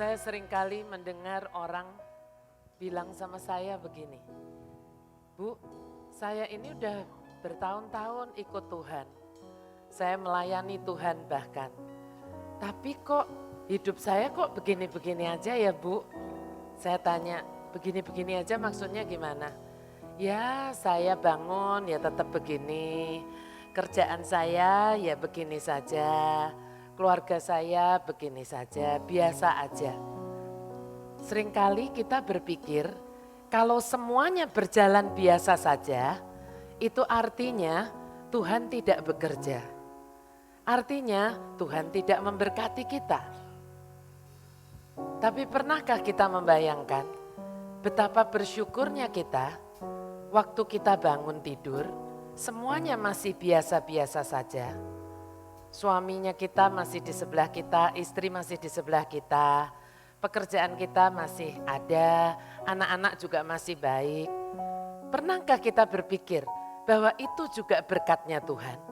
Saya seringkali mendengar orang bilang sama saya begini, Bu, saya ini udah bertahun-tahun ikut Tuhan. Saya melayani Tuhan bahkan. Tapi kok hidup saya kok begini-begini aja ya Bu? Saya tanya, begini-begini aja maksudnya gimana? Ya saya bangun ya tetap begini, kerjaan saya ya begini saja, keluarga saya begini saja, biasa aja. Seringkali kita berpikir kalau semuanya berjalan biasa saja, itu artinya Tuhan tidak bekerja. Artinya Tuhan tidak memberkati kita. Tapi pernahkah kita membayangkan betapa bersyukurnya kita waktu kita bangun tidur, semuanya masih biasa-biasa saja. Suaminya kita masih di sebelah kita, istri masih di sebelah kita, pekerjaan kita masih ada, anak-anak juga masih baik. Pernahkah kita berpikir bahwa itu juga berkatnya Tuhan?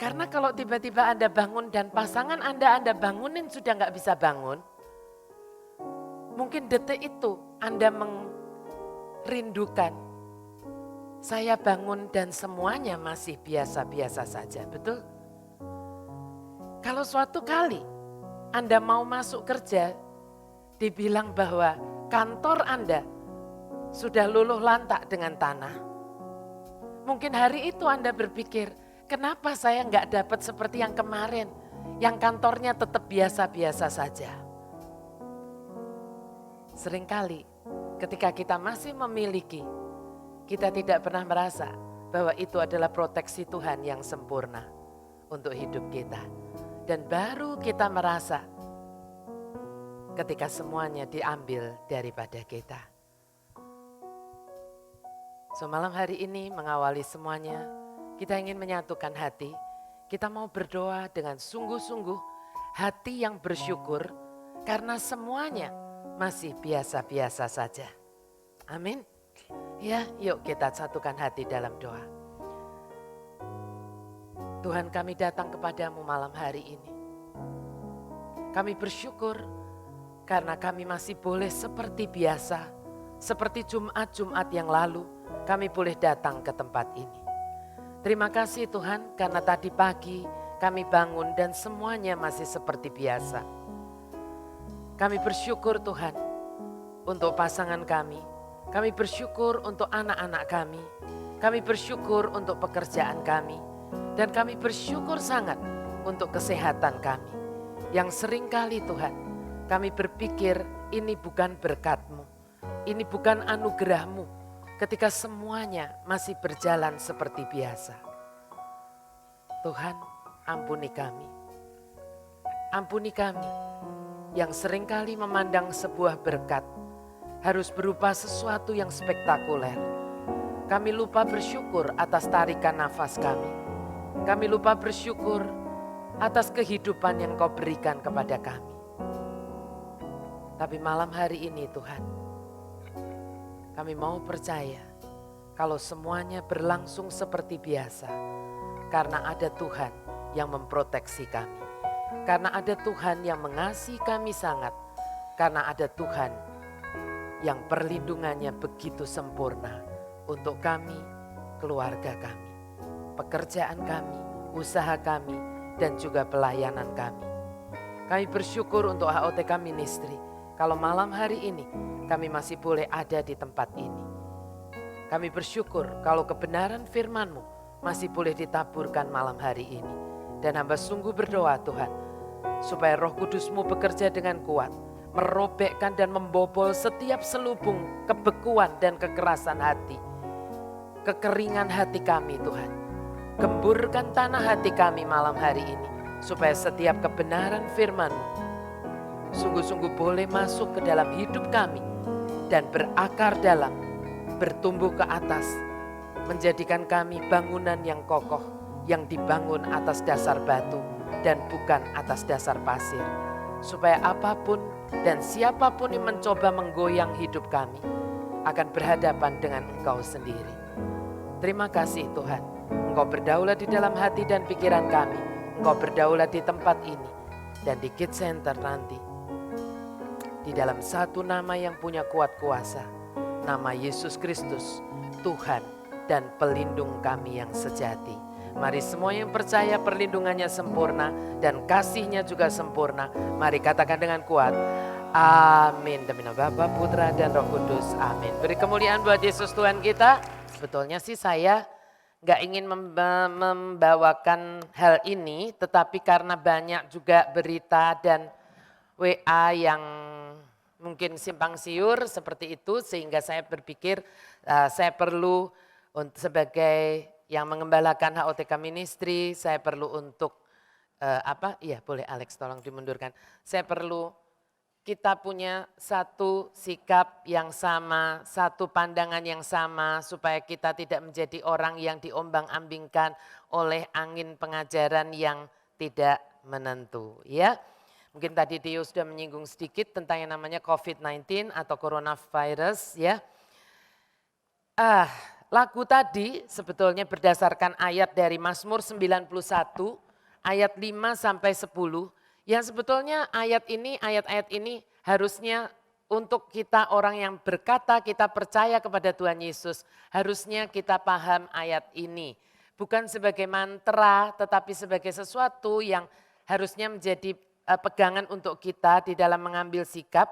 Karena kalau tiba-tiba Anda bangun dan pasangan Anda bangunin sudah nggak bisa bangun, mungkin detik itu Anda merindukan, saya bangun dan semuanya masih biasa-biasa saja, betul? Kalau suatu kali Anda mau masuk kerja, dibilang bahwa kantor Anda sudah luluh lantak dengan tanah. Mungkin hari itu Anda berpikir, kenapa saya nggak dapat seperti yang kemarin, yang kantornya tetap biasa-biasa saja. Seringkali ketika kita masih memiliki, kita tidak pernah merasa bahwa itu adalah proteksi Tuhan yang sempurna untuk hidup kita. Dan baru kita merasa ketika semuanya diambil daripada kita. So malam hari ini mengawali semuanya, kita ingin menyatukan hati. Kita mau berdoa dengan sungguh-sungguh, hati yang bersyukur karena semuanya masih biasa-biasa saja. Amin. Ya, yuk kita satukan hati dalam doa. Tuhan, kami datang kepadamu malam hari ini. Kami bersyukur karena kami masih boleh seperti biasa, seperti Jumat-Jumat yang lalu, kami boleh datang ke tempat ini. Terima kasih Tuhan karena tadi pagi kami bangun dan semuanya masih seperti biasa. Kami bersyukur Tuhan untuk pasangan kami bersyukur untuk anak-anak kami bersyukur untuk pekerjaan kami, dan kami bersyukur sangat untuk kesehatan kami. Yang seringkali Tuhan, kami berpikir ini bukan berkat-Mu, ini bukan anugerah-Mu ketika semuanya masih berjalan seperti biasa. Tuhan, ampuni kami. Ampuni kami yang seringkali memandang sebuah berkat harus berupa sesuatu yang spektakuler. Kami lupa bersyukur atas tarikan nafas kami. Kami lupa bersyukur atas kehidupan yang Kau berikan kepada kami. Tapi malam hari ini Tuhan, kami mau percaya kalau semuanya berlangsung seperti biasa. Karena ada Tuhan yang memproteksi kami. Karena ada Tuhan yang mengasihi kami sangat. Karena ada Tuhan yang perlindungannya begitu sempurna untuk kami, keluarga kami, pekerjaan kami, usaha kami, dan juga pelayanan kami. Kami bersyukur untuk HOTK Ministry. Kalau malam hari ini kami masih boleh ada di tempat ini. Kami bersyukur kalau kebenaran firman-Mu masih boleh ditaburkan malam hari ini. Dan hamba sungguh berdoa Tuhan, supaya Roh Kudus-Mu bekerja dengan kuat, merobekkan dan membobol setiap selubung kebekuan dan kekerasan hati. Kekeringan hati kami Tuhan. Gemburkan tanah hati kami malam hari ini. Supaya setiap kebenaran firman-Mu sungguh-sungguh boleh masuk ke dalam hidup kami. Dan berakar dalam, bertumbuh ke atas. Menjadikan kami bangunan yang kokoh. Yang dibangun atas dasar batu dan bukan atas dasar pasir. Supaya apapun dan siapapun yang mencoba menggoyang hidup kami akan berhadapan dengan Engkau sendiri. Terima kasih Tuhan, Engkau berdaulat di dalam hati dan pikiran kami. Engkau berdaulat di tempat ini dan di Kids Center nanti. di dalam satu nama yang punya kuat kuasa, nama Yesus Kristus, Tuhan dan pelindung kami yang sejati. Mari semua yang percaya perlindungannya sempurna dan kasihnya juga sempurna. Mari katakan dengan kuat, amin. Demi nama Bapa, Putra dan Roh Kudus, amin. Beri kemuliaan buat Yesus Tuhan kita. Sebetulnya sih saya gak ingin membawakan hal ini, tetapi karena banyak juga berita dan WA yang mungkin simpang siur seperti itu, sehingga saya berpikir saya perlu sebagai yang mengembalakan HOTK Ministry, saya perlu untuk iya boleh Alex tolong dimundurkan. Saya perlu kita punya satu sikap yang sama, satu pandangan yang sama supaya kita tidak menjadi orang yang diombang-ambingkan oleh angin pengajaran yang tidak menentu, ya. Mungkin tadi Dio sudah menyinggung sedikit tentang yang namanya COVID-19 atau coronavirus, ya. Lagu tadi sebetulnya berdasarkan ayat dari Mazmur 91 ayat 5 sampai 10. Yang sebetulnya ayat-ayat ini harusnya untuk kita orang yang berkata kita percaya kepada Tuhan Yesus. Harusnya kita paham ayat ini. Bukan sebagai mantra tetapi sebagai sesuatu yang harusnya menjadi pegangan untuk kita di dalam mengambil sikap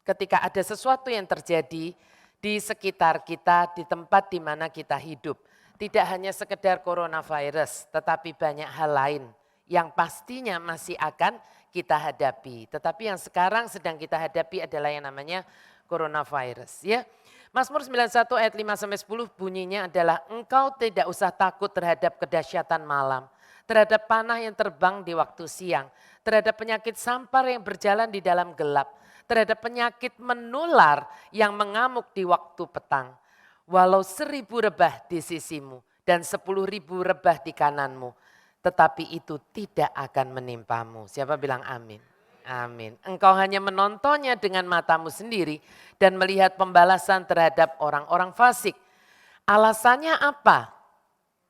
ketika ada sesuatu yang terjadi di sekitar kita, di tempat di mana kita hidup. Tidak hanya sekedar coronavirus tetapi banyak hal lain yang pastinya masih akan kita hadapi. Tetapi yang sekarang sedang kita hadapi adalah yang namanya coronavirus. Ya. Mazmur 91 ayat 5-10 bunyinya adalah engkau tidak usah takut terhadap kedahsyatan malam, terhadap panah yang terbang di waktu siang, terhadap penyakit sampar yang berjalan di dalam gelap, terhadap penyakit menular yang mengamuk di waktu petang. Walau 1000 rebah di sisimu dan 10.000 rebah di kananmu, tetapi itu tidak akan menimpamu. Siapa bilang amin? Amin. Engkau hanya menontonnya dengan matamu sendiri dan melihat pembalasan terhadap orang-orang fasik. Alasannya apa?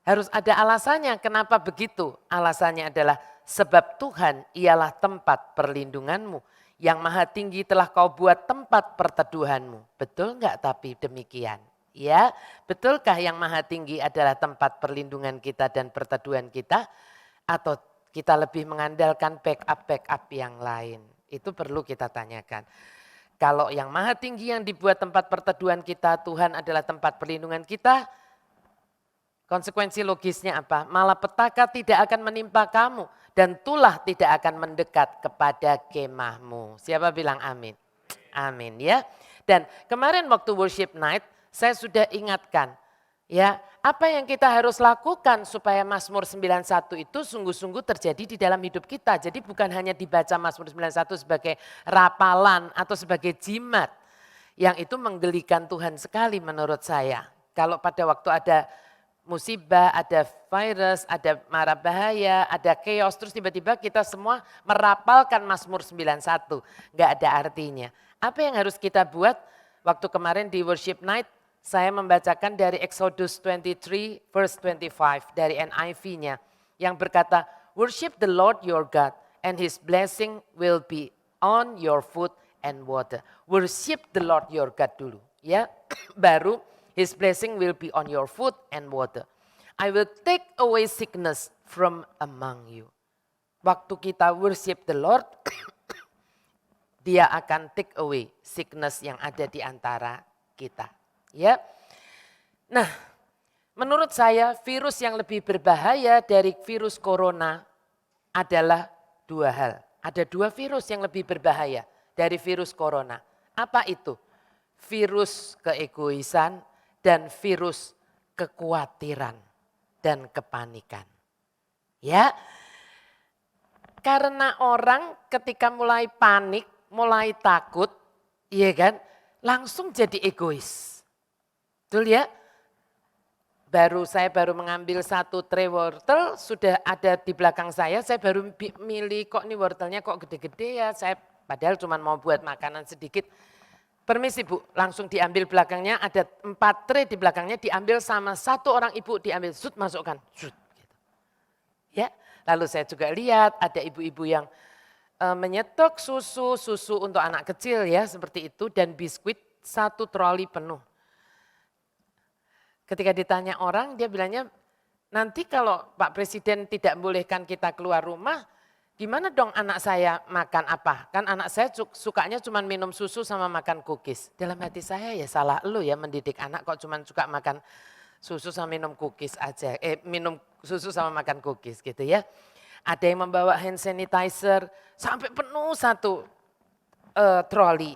Harus ada alasannya. Kenapa begitu? Alasannya adalah sebab Tuhan ialah tempat perlindunganmu. Yang Maha Tinggi telah kau buat tempat perteduhanmu. Betul enggak tapi demikian? Ya, betulkah yang Maha Tinggi adalah tempat perlindungan kita dan perteduhan kita? Atau kita lebih mengandalkan backup yang lain? Itu perlu kita tanyakan. Kalau yang Maha Tinggi yang dibuat tempat perteduhan kita, Tuhan adalah tempat perlindungan kita, konsekuensi logisnya apa? Malapetaka tidak akan menimpa kamu dan tulah tidak akan mendekat kepada kemahmu. Siapa bilang amin? Amin ya. Dan kemarin waktu worship night, saya sudah ingatkan, ya apa yang kita harus lakukan supaya Mazmur 91 itu sungguh-sungguh terjadi di dalam hidup kita. Jadi bukan hanya dibaca Mazmur 91 sebagai rapalan atau sebagai jimat. Yang itu menggelikan Tuhan sekali menurut saya. Kalau pada waktu ada musibah, ada virus, ada mara bahaya, ada chaos, terus tiba-tiba kita semua merapalkan Mazmur 91. Enggak ada artinya. Apa yang harus kita buat? Waktu kemarin di worship night, saya membacakan dari Exodus 23 verse 25 dari NIV-nya yang berkata, worship the Lord your God and his blessing will be on your food and water. Worship the Lord your God dulu, ya. Baru his blessing will be on your food and water. I will take away sickness from among you. Waktu kita worship the Lord, dia akan take away sickness yang ada di antara kita. Ya, nah menurut saya virus yang lebih berbahaya dari virus corona adalah dua hal. Ada dua virus yang lebih berbahaya dari virus corona. Apa itu? Virus keegoisan dan virus kekhawatiran dan kepanikan. Ya, karena orang ketika mulai panik, mulai takut, iya kan, langsung jadi egois. Betul ya? Saya baru mengambil satu tray wortel, sudah ada di belakang saya baru milih kok ini wortelnya kok gede-gede ya, padahal cuma mau buat makanan sedikit. Permisi Bu, langsung diambil belakangnya, ada 4 tray di belakangnya, diambil sama satu orang ibu, diambil, masukkan, gitu. Ya, lalu saya juga lihat ada ibu-ibu yang menyetok susu untuk anak kecil ya seperti itu dan biskuit 1 troli penuh. Ketika ditanya orang dia bilangnya nanti kalau Pak Presiden tidak bolehkan kita keluar rumah gimana dong anak saya makan apa? Kan anak saya sukanya cuma minum susu sama makan cookies. Dalam hati saya ya salah lu ya mendidik anak kok cuma suka makan susu sama minum cookies aja. Minum susu sama makan cookies gitu ya. Ada yang membawa hand sanitizer sampai penuh 1 troli.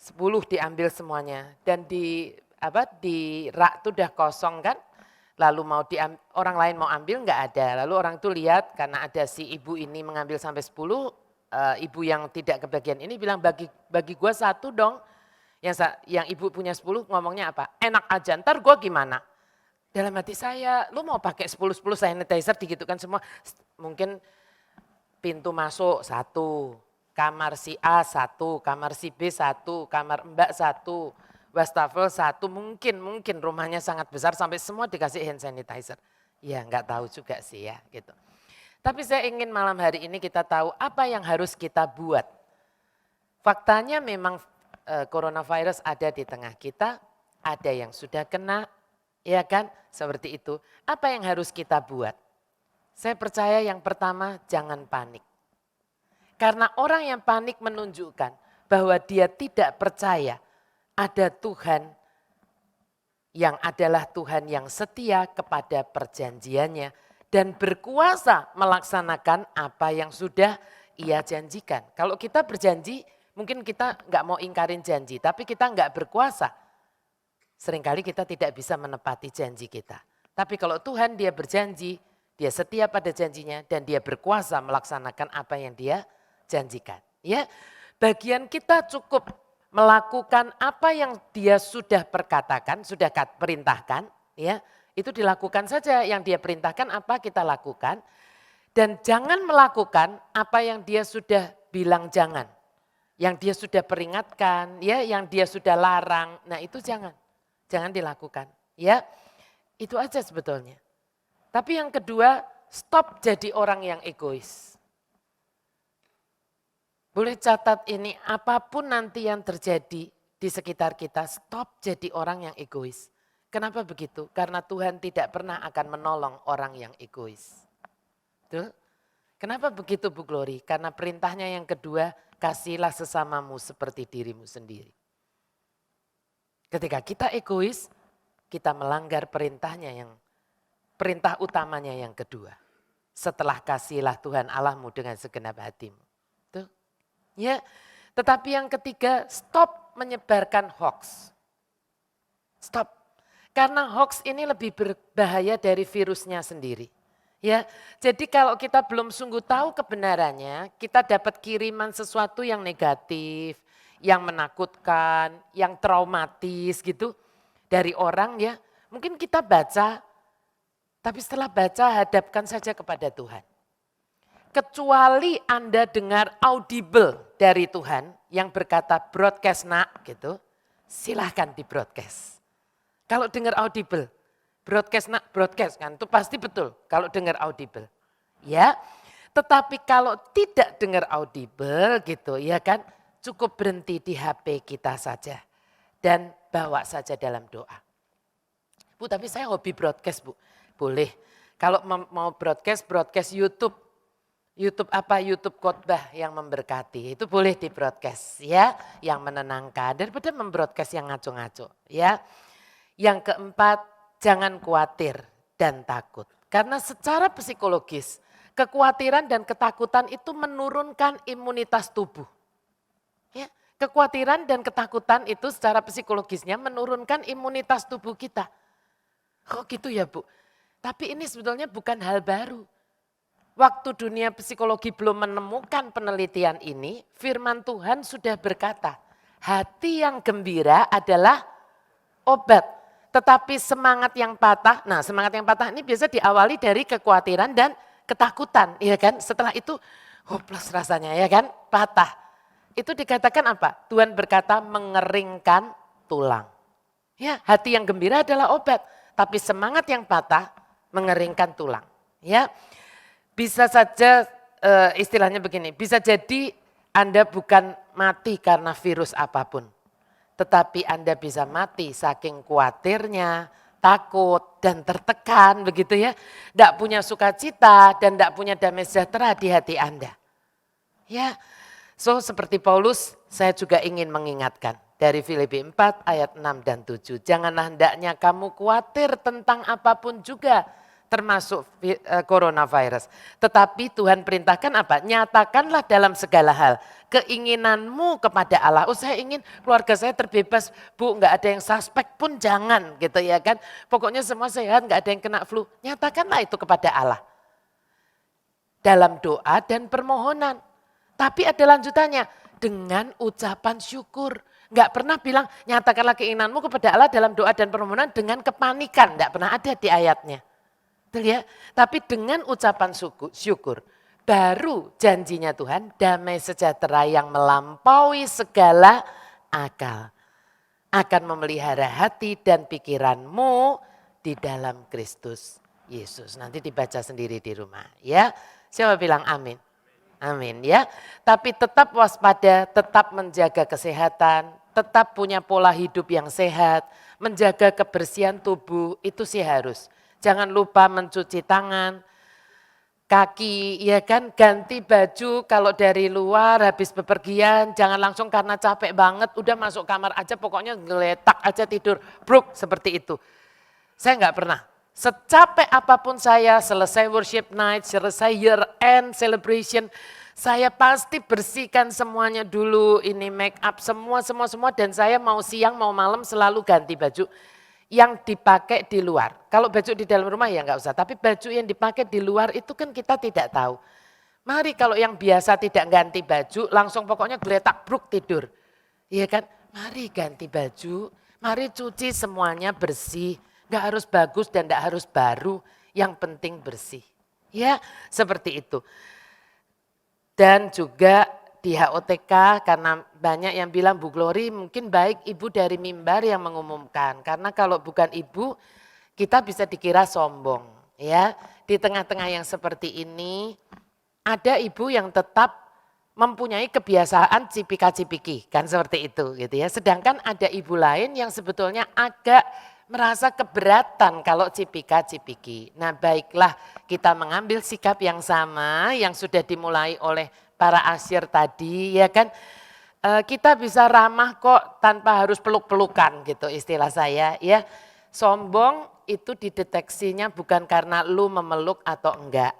10 diambil semuanya dan di rak itu udah kosong kan. Lalu orang lain mau ambil nggak ada. Lalu orang tuh lihat karena ada si ibu ini mengambil sampai 10, ibu yang tidak kebagian ini bilang bagi gua 1 dong. Yang ibu punya 10 ngomongnya apa? Enak aja, ntar gua gimana? Dalam hati saya, lu mau pakai 10 sanitizer digitukan semua. Mungkin pintu masuk 1, kamar si A 1, kamar si B 1, kamar Mbak 1, wastafel 1, mungkin rumahnya sangat besar sampai semua dikasih hand sanitizer. Ya nggak tahu juga sih ya gitu. Tapi saya ingin malam hari ini kita tahu apa yang harus kita buat. Faktanya memang coronavirus ada di tengah kita, ada yang sudah kena, ya kan seperti itu. Apa yang harus kita buat? Saya percaya yang pertama jangan panik. Karena orang yang panik menunjukkan bahwa dia tidak percaya ada Tuhan yang adalah Tuhan yang setia kepada perjanjiannya dan berkuasa melaksanakan apa yang sudah Ia janjikan. Kalau kita berjanji, mungkin kita nggak mau ingkarin janji, tapi kita nggak berkuasa. Seringkali kita tidak bisa menepati janji kita. Tapi kalau Tuhan dia berjanji, dia setia pada janjinya dan dia berkuasa melaksanakan apa yang dia janjikan. Ya, bagian kita cukup melakukan apa yang dia sudah perkatakan, sudah perintahkan, ya itu dilakukan saja yang dia perintahkan apa kita lakukan. Dan jangan melakukan apa yang dia sudah bilang jangan. Yang dia sudah peringatkan, ya yang dia sudah larang, nah itu jangan dilakukan. Ya, itu aja sebetulnya. Tapi yang kedua, stop jadi orang yang egois. Boleh catat ini, apapun nanti yang terjadi di sekitar kita, stop jadi orang yang egois. Kenapa begitu? Karena Tuhan tidak pernah akan menolong orang yang egois. Betul? Kenapa begitu Bu Glory? Karena perintahnya yang kedua, kasihlah sesamamu seperti dirimu sendiri. Ketika kita egois, kita melanggar perintah utamanya yang kedua. Setelah kasihlah Tuhan Allahmu dengan segenap hatimu. Ya, tetapi yang ketiga, stop menyebarkan hoax. Stop. Karena hoax ini lebih berbahaya dari virusnya sendiri. Ya, jadi kalau kita belum sungguh tahu kebenarannya, kita dapat kiriman sesuatu yang negatif, yang menakutkan, yang traumatis gitu dari orang ya. Mungkin kita baca, tapi setelah baca hadapkan saja kepada Tuhan. Kecuali Anda dengar audible dari Tuhan yang berkata broadcast nak gitu, silahkan di broadcast. Kalau dengar audible, broadcast nak broadcast kan itu pasti betul kalau dengar audible. Ya, tetapi kalau tidak dengar audible gitu ya kan cukup berhenti di HP kita saja dan bawa saja dalam doa. Bu tapi saya hobi broadcast Bu, boleh. Kalau mau broadcast YouTube. YouTube apa? YouTube khotbah yang memberkati. Itu boleh di broadcast ya, yang menenangkan daripada membroadcast yang ngaco-ngaco ya. Yang keempat, jangan khawatir dan takut. Karena secara psikologis, kekhawatiran dan ketakutan itu menurunkan imunitas tubuh. Ya, kekhawatiran dan ketakutan itu secara psikologisnya menurunkan imunitas tubuh kita. Kok gitu ya Bu? Tapi ini sebetulnya bukan hal baru. Waktu dunia psikologi belum menemukan penelitian ini, firman Tuhan sudah berkata, hati yang gembira adalah obat. Tetapi semangat yang patah, nah semangat yang patah ini biasa diawali dari kekhawatiran dan ketakutan. Ya kan? Setelah itu hopeless rasanya ya kan, patah. Itu dikatakan apa? Tuhan berkata mengeringkan tulang. Ya, hati yang gembira adalah obat, tapi semangat yang patah mengeringkan tulang. Ya. Bisa saja istilahnya begini, bisa jadi Anda bukan mati karena virus apapun. Tetapi Anda bisa mati saking khawatirnya, takut dan tertekan begitu ya. Tidak punya sukacita dan tidak punya damai sejahtera di hati Anda. Ya, so seperti Paulus saya juga ingin mengingatkan. Dari Filipi 4 ayat 6 dan 7. Janganlah hendaknya kamu khawatir tentang apapun juga. Termasuk coronavirus. Tetapi Tuhan perintahkan apa? Nyatakanlah dalam segala hal. Keinginanmu kepada Allah. Oh saya ingin keluarga saya terbebas. Bu nggak ada yang suspek pun jangan gitu ya kan. Pokoknya semua sehat nggak ada yang kena flu. Nyatakanlah itu kepada Allah. Dalam doa dan permohonan. Tapi ada lanjutannya. Dengan ucapan syukur. Nggak pernah bilang nyatakanlah keinginanmu kepada Allah dalam doa dan permohonan dengan kepanikan. Nggak pernah ada di ayatnya. Betul ya? Tapi dengan ucapan syukur. Baru janjinya Tuhan damai sejahtera yang melampaui segala akal. Akan memelihara hati dan pikiranmu di dalam Kristus Yesus. Nanti dibaca sendiri di rumah ya. Siapa bilang amin? Amin ya. Tapi tetap waspada, tetap menjaga kesehatan, tetap punya pola hidup yang sehat, menjaga kebersihan tubuh, itu sih harus. Jangan lupa mencuci tangan, kaki, ya kan, ganti baju kalau dari luar habis bepergian, jangan langsung karena capek banget, udah masuk kamar aja pokoknya geletak aja tidur, bruk seperti itu. Saya nggak pernah. Secapek apapun saya, selesai worship night, selesai year end celebration, saya pasti bersihkan semuanya dulu, ini make up semua dan saya mau siang mau malam selalu ganti baju yang dipakai di luar. Kalau baju di dalam rumah ya nggak usah, tapi baju yang dipakai di luar itu kan kita tidak tahu. Mari kalau yang biasa tidak ganti baju langsung pokoknya geletak bruk tidur. Iya kan? Mari ganti baju, mari cuci semuanya bersih. Nggak harus bagus dan nggak harus baru, yang penting bersih. Ya seperti itu. Dan juga di HOTK karena banyak yang bilang Bu Glory mungkin baik ibu dari mimbar yang mengumumkan. Karena kalau bukan ibu kita bisa dikira sombong. Ya, di tengah-tengah yang seperti ini ada ibu yang tetap mempunyai kebiasaan cipika-cipiki kan seperti itu gitu ya. Sedangkan ada ibu lain yang sebetulnya agak merasa keberatan kalau cipika-cipiki. Nah baiklah kita mengambil sikap yang sama yang sudah dimulai oleh para asyir tadi ya kan. Kita bisa ramah kok tanpa harus peluk-pelukan gitu istilah saya ya. Sombong itu dideteksinya bukan karena lu memeluk atau enggak.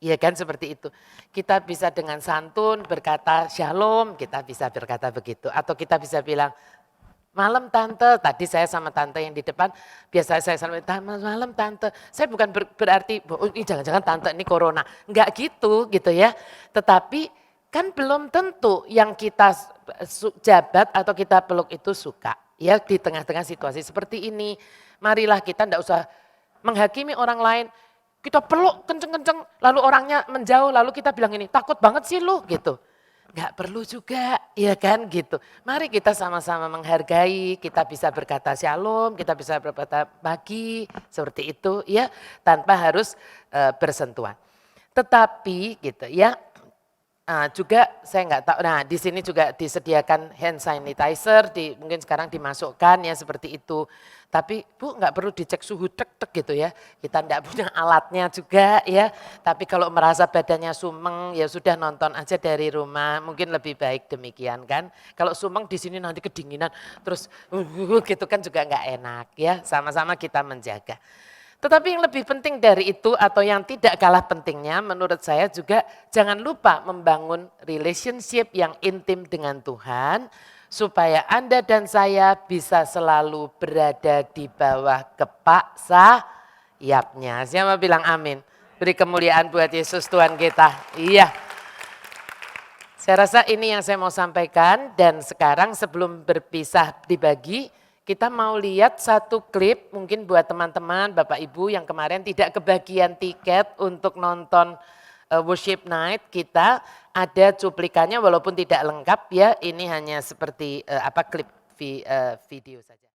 Iya kan seperti itu. Kita bisa dengan santun berkata shalom, kita bisa berkata begitu. Atau kita bisa bilang, malam tante, tadi saya sama tante yang di depan, biasa saya selalu malam tante. Saya bukan berarti, oh, ini jangan-jangan tante ini corona. Enggak gitu ya. Tetapi kan belum tentu yang kita jabat atau kita peluk itu suka. Ya di tengah-tengah situasi seperti ini, marilah kita enggak usah menghakimi orang lain. Kita peluk kenceng-kenceng, lalu orangnya menjauh, lalu kita bilang ini takut banget sih lu gitu. Enggak perlu juga, ya kan gitu. Mari kita sama-sama menghargai, kita bisa berkata shalom, kita bisa berkata pagi, seperti itu ya, tanpa harus bersentuhan. Tetapi gitu ya, juga saya nggak tahu, nah di sini juga disediakan hand sanitizer, mungkin sekarang dimasukkan ya seperti itu. Tapi Bu nggak perlu dicek suhu tek-tek gitu ya, kita enggak punya alatnya juga ya. Tapi kalau merasa badannya sumeng ya sudah nonton aja dari rumah, mungkin lebih baik demikian kan. Kalau sumeng di sini nanti kedinginan terus gitu kan juga nggak enak ya, sama-sama kita menjaga. Tetapi yang lebih penting dari itu atau yang tidak kalah pentingnya menurut saya juga jangan lupa membangun relationship yang intim dengan Tuhan. Supaya Anda dan saya bisa selalu berada di bawah kepak sayapnya. Siapa bilang amin? Beri kemuliaan buat Yesus Tuhan kita. Iya. Saya rasa ini yang saya mau sampaikan dan sekarang sebelum berpisah dibagi, kita mau lihat satu klip mungkin buat teman-teman Bapak Ibu yang kemarin tidak kebagian tiket untuk nonton worship night kita, ada cuplikannya walaupun tidak lengkap ya, ini hanya seperti klip video saja.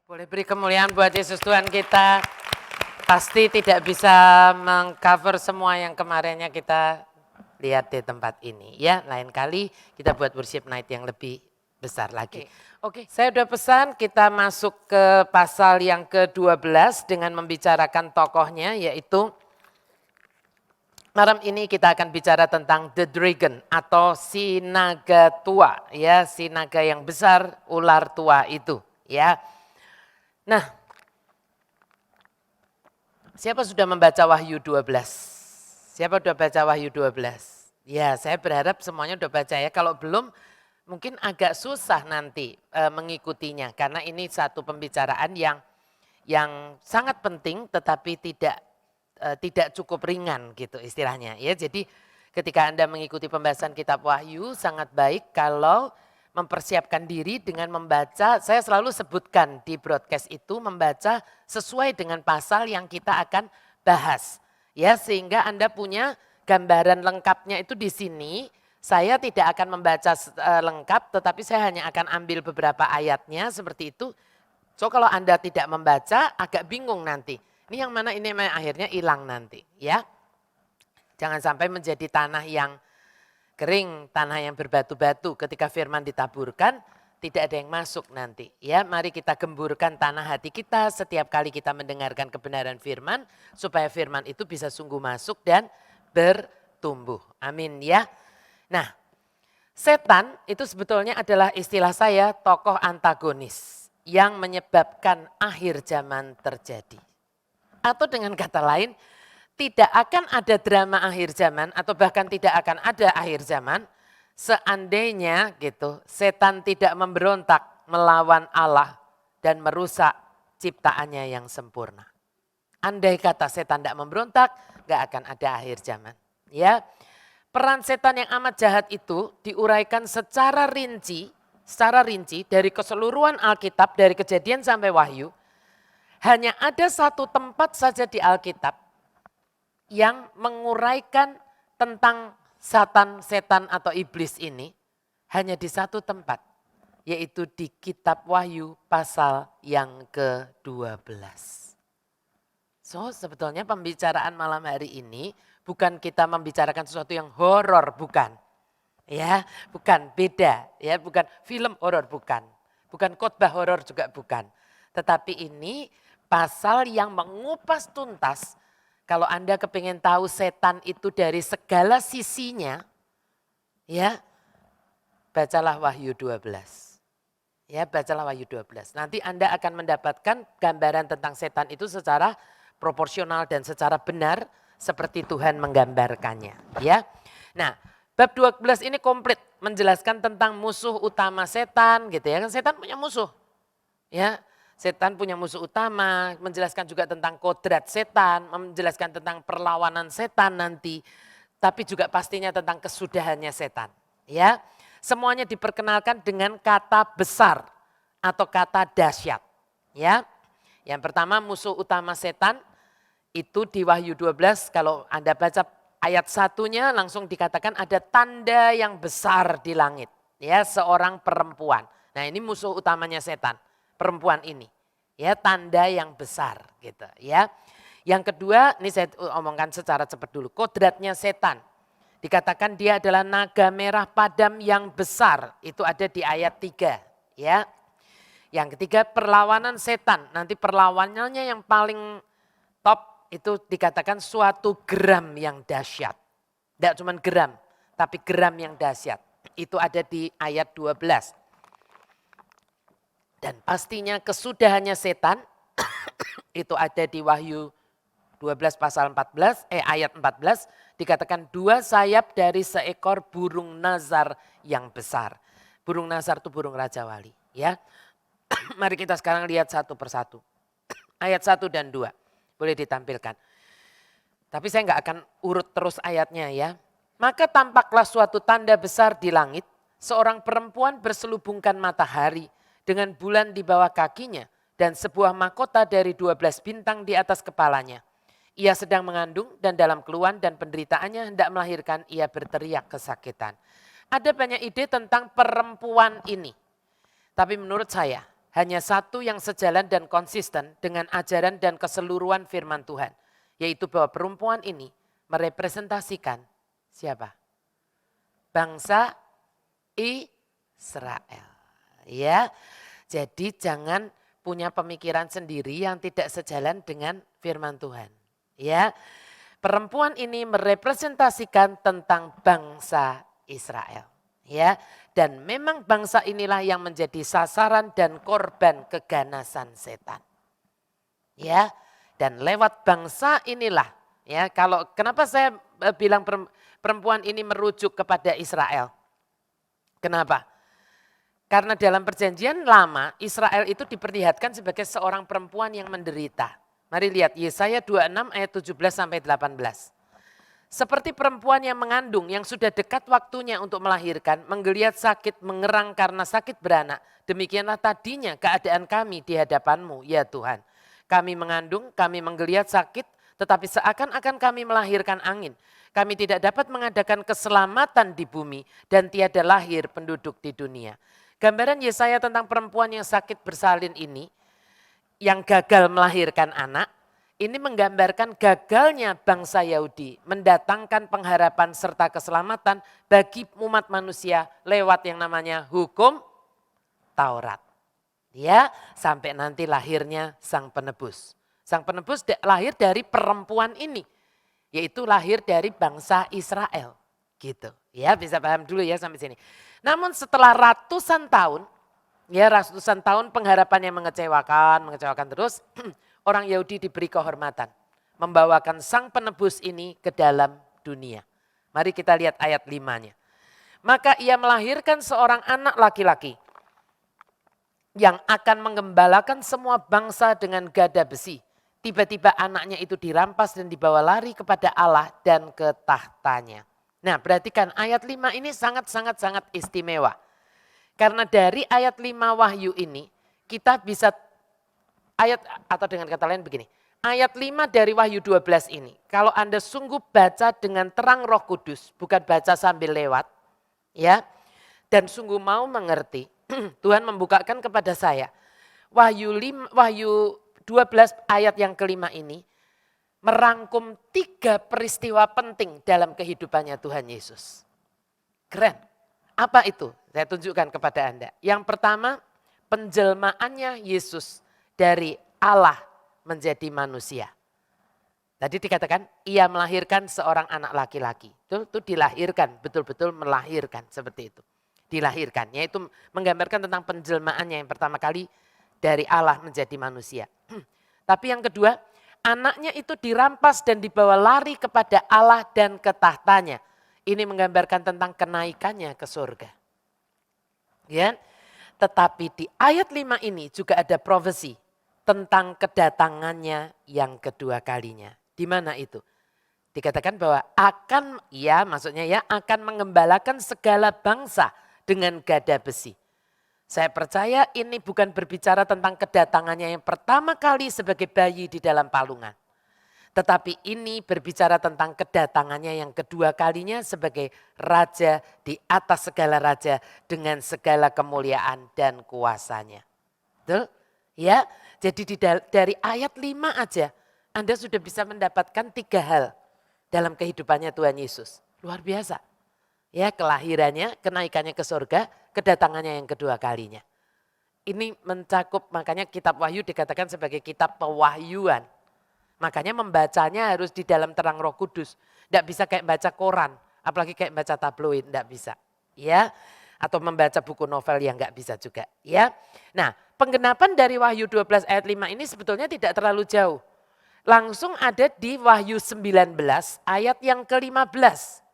Boleh beri kemuliaan buat Yesus Tuhan kita. Pasti tidak bisa mengcover semua yang kemarinnya kita lihat di tempat ini. Ya, lain kali kita buat worship night yang lebih besar lagi. Oke, saya udah pesan kita masuk ke pasal yang ke-12 dengan membicarakan tokohnya, yaitu malam ini kita akan bicara tentang the dragon atau si naga tua, ya, si naga yang besar, ular tua itu, ya. Nah, siapa sudah membaca Wahyu 12? Siapa sudah baca Wahyu 12? Ya, saya berharap semuanya sudah baca ya. Kalau belum, mungkin agak susah nanti mengikutinya. Karena ini satu pembicaraan yang sangat penting tetapi tidak cukup ringan gitu istilahnya. Ya, jadi ketika Anda mengikuti pembahasan kitab Wahyu sangat baik kalau mempersiapkan diri dengan membaca, saya selalu sebutkan di broadcast itu membaca sesuai dengan pasal yang kita akan bahas. Ya, sehingga Anda punya gambaran lengkapnya itu di sini. Saya tidak akan membaca lengkap tetapi saya hanya akan ambil beberapa ayatnya seperti itu. So kalau Anda tidak membaca agak bingung nanti. Ini yang mana ini akhirnya hilang nanti, ya. Jangan sampai menjadi tanah yang kering, tanah yang berbatu-batu, ketika firman ditaburkan tidak ada yang masuk nanti. Ya, mari kita gemburkan tanah hati kita setiap kali kita mendengarkan kebenaran firman supaya firman itu bisa sungguh masuk dan bertumbuh. Amin ya. Nah, setan itu sebetulnya adalah istilah saya tokoh antagonis yang menyebabkan akhir zaman terjadi. Atau dengan kata lain, tidak akan ada drama akhir zaman atau bahkan tidak akan ada akhir zaman seandainya gitu setan tidak memberontak melawan Allah dan merusak ciptaannya yang sempurna. Andai kata setan tidak memberontak, gak akan ada akhir zaman. Ya, peran setan yang amat jahat itu diuraikan secara rinci dari keseluruhan Alkitab dari Kejadian sampai Wahyu. Hanya ada satu tempat saja di Alkitab yang menguraikan tentang setan atau iblis ini hanya di satu tempat, yaitu di kitab Wahyu pasal yang ke-12. So sebetulnya pembicaraan malam hari ini bukan kita membicarakan sesuatu yang horor, bukan. Ya, bukan, beda, ya, bukan film horor, bukan. Bukan khotbah horor juga bukan. Tetapi ini pasal yang mengupas tuntas. Kalau Anda kepingin tahu setan itu dari segala sisinya, ya bacalah Wahyu 12. Ya, bacalah Wahyu 12. Nanti Anda akan mendapatkan gambaran tentang setan itu secara proporsional dan secara benar seperti Tuhan menggambarkannya. Ya, nah bab 12 ini komplit menjelaskan tentang musuh utama setan gitu ya. Kan setan punya musuh. Ya, setan punya musuh utama, menjelaskan juga tentang kodrat setan, menjelaskan tentang perlawanan setan nanti, tapi juga pastinya tentang kesudahannya setan. Ya, semuanya diperkenalkan dengan kata besar atau kata dahsyat. Ya, yang pertama musuh utama setan itu di Wahyu 12 kalau Anda baca ayat satunya langsung dikatakan ada tanda yang besar di langit. Ya, seorang perempuan. Nah ini musuh utamanya setan. Perempuan ini, ya tanda yang besar gitu ya. Yang kedua, ini saya omongkan secara cepat dulu. Kodratnya setan, dikatakan dia adalah naga merah padam yang besar. Itu ada di ayat 3 ya. Yang ketiga perlawanan setan, nanti perlawanannya yang paling top itu dikatakan suatu geram yang dahsyat. Tidak cuma geram, tapi geram yang dahsyat. Itu ada di ayat 12. Dan pastinya kesudahannya setan itu ada di Wahyu 12 pasal 14 ayat 14 dikatakan 2 sayap dari seekor burung nazar yang besar. Burung nazar itu burung Raja Wali ya. Mari kita sekarang lihat satu persatu. Ayat 1 dan 2 boleh ditampilkan. Tapi saya nggak akan urut terus ayatnya ya. Maka tampaklah suatu tanda besar di langit, seorang perempuan berselubungkan matahari dengan bulan di bawah kakinya dan sebuah mahkota dari 12 bintang di atas kepalanya. Ia sedang mengandung dan dalam keluhan dan penderitaannya hendak melahirkan, ia berteriak kesakitan. Ada banyak ide tentang perempuan ini. Tapi menurut saya hanya satu yang sejalan dan konsisten dengan ajaran dan keseluruhan firman Tuhan. Yaitu bahwa perempuan ini merepresentasikan siapa? Bangsa Israel. Ya, jadi jangan punya pemikiran sendiri yang tidak sejalan dengan firman Tuhan. Ya, perempuan ini merepresentasikan tentang bangsa Israel. Ya, dan memang bangsa inilah yang menjadi sasaran dan korban keganasan setan. Ya, dan lewat bangsa inilah, ya, kalau kenapa saya bilang perempuan ini merujuk kepada Israel? Kenapa? Karena dalam perjanjian lama Israel itu diperlihatkan sebagai seorang perempuan yang menderita. Mari lihat Yesaya 26 ayat 17 sampai 18. Seperti perempuan yang mengandung yang sudah dekat waktunya untuk melahirkan, menggeliat sakit, mengerang karena sakit beranak. Demikianlah tadinya keadaan kami di hadapan-Mu, ya Tuhan. Kami mengandung, kami menggeliat sakit, tetapi seakan-akan kami melahirkan angin. Kami tidak dapat mengadakan keselamatan di bumi dan tiada lahir penduduk di dunia. Gambaran Yesaya tentang perempuan yang sakit bersalin ini, yang gagal melahirkan anak, ini menggambarkan gagalnya bangsa Yahudi mendatangkan pengharapan serta keselamatan bagi umat manusia lewat yang namanya hukum Taurat. Ya, sampai nanti lahirnya Sang Penebus. Sang Penebus lahir dari perempuan ini, yaitu lahir dari bangsa Israel. Gitu. Ya, bisa paham dulu ya sampai sini. Namun setelah ratusan tahun, ya ratusan tahun pengharapan yang mengecewakan terus, orang Yahudi diberi kehormatan. Membawakan Sang Penebus ini ke dalam dunia. Mari kita lihat ayat 5-nya. Maka ia melahirkan seorang anak laki-laki yang akan menggembalakan semua bangsa dengan gada besi. Tiba-tiba anaknya itu dirampas dan dibawa lari kepada Allah dan ke tahtanya. Nah, perhatikan ayat 5 ini sangat istimewa. Karena dari ayat 5 Wahyu ini kita bisa ayat atau dengan kata lain begini. Ayat 5 dari Wahyu 12 ini. Kalau Anda sungguh baca dengan terang Roh Kudus, bukan baca sambil lewat, ya. Dan sungguh mau mengerti, Tuhan membukakan kepada saya. Wahyu 12 ayat yang kelima ini merangkum 3 peristiwa penting dalam kehidupannya Tuhan Yesus. Keren. Apa itu? Saya tunjukkan kepada Anda. Yang pertama, penjelmaannya Yesus dari Allah menjadi manusia. Tadi dikatakan ia melahirkan seorang anak laki-laki. Itu dilahirkan, betul-betul melahirkan seperti itu. Dilahirkan, yaitu menggambarkan tentang penjelmaannya yang pertama kali dari Allah menjadi manusia. Tapi yang kedua, anaknya itu dirampas dan dibawa lari kepada Allah dan ke tahtanya. Ini menggambarkan tentang kenaikannya ke surga. Ya, tetapi di ayat 5 ini juga ada profesi tentang kedatangannya yang kedua kalinya. Di mana itu? Dikatakan bahwa akan, ya maksudnya ya, akan mengembalakan segala bangsa dengan gada besi. Saya percaya ini bukan berbicara tentang kedatangannya yang pertama kali sebagai bayi di dalam palungan. Tetapi ini berbicara tentang kedatangannya yang kedua kalinya sebagai raja di atas segala raja dengan segala kemuliaan dan kuasanya. Betul? Ya, jadi dari ayat 5 aja Anda sudah bisa mendapatkan 3 hal dalam kehidupannya Tuhan Yesus. Luar biasa. Ya, kelahirannya, kenaikannya ke surga, kedatangannya yang kedua kalinya. Ini mencakup, makanya kitab Wahyu dikatakan sebagai kitab pewahyuan. Makanya membacanya harus di dalam terang Roh Kudus. Tidak bisa kayak baca koran, apalagi kayak baca tabloid, tidak bisa. Ya, atau membaca buku novel yang nggak bisa juga. Ya, nah penggenapan dari Wahyu 12 ayat 5 ini sebetulnya tidak terlalu jauh. Langsung ada di Wahyu 19 ayat yang ke-15.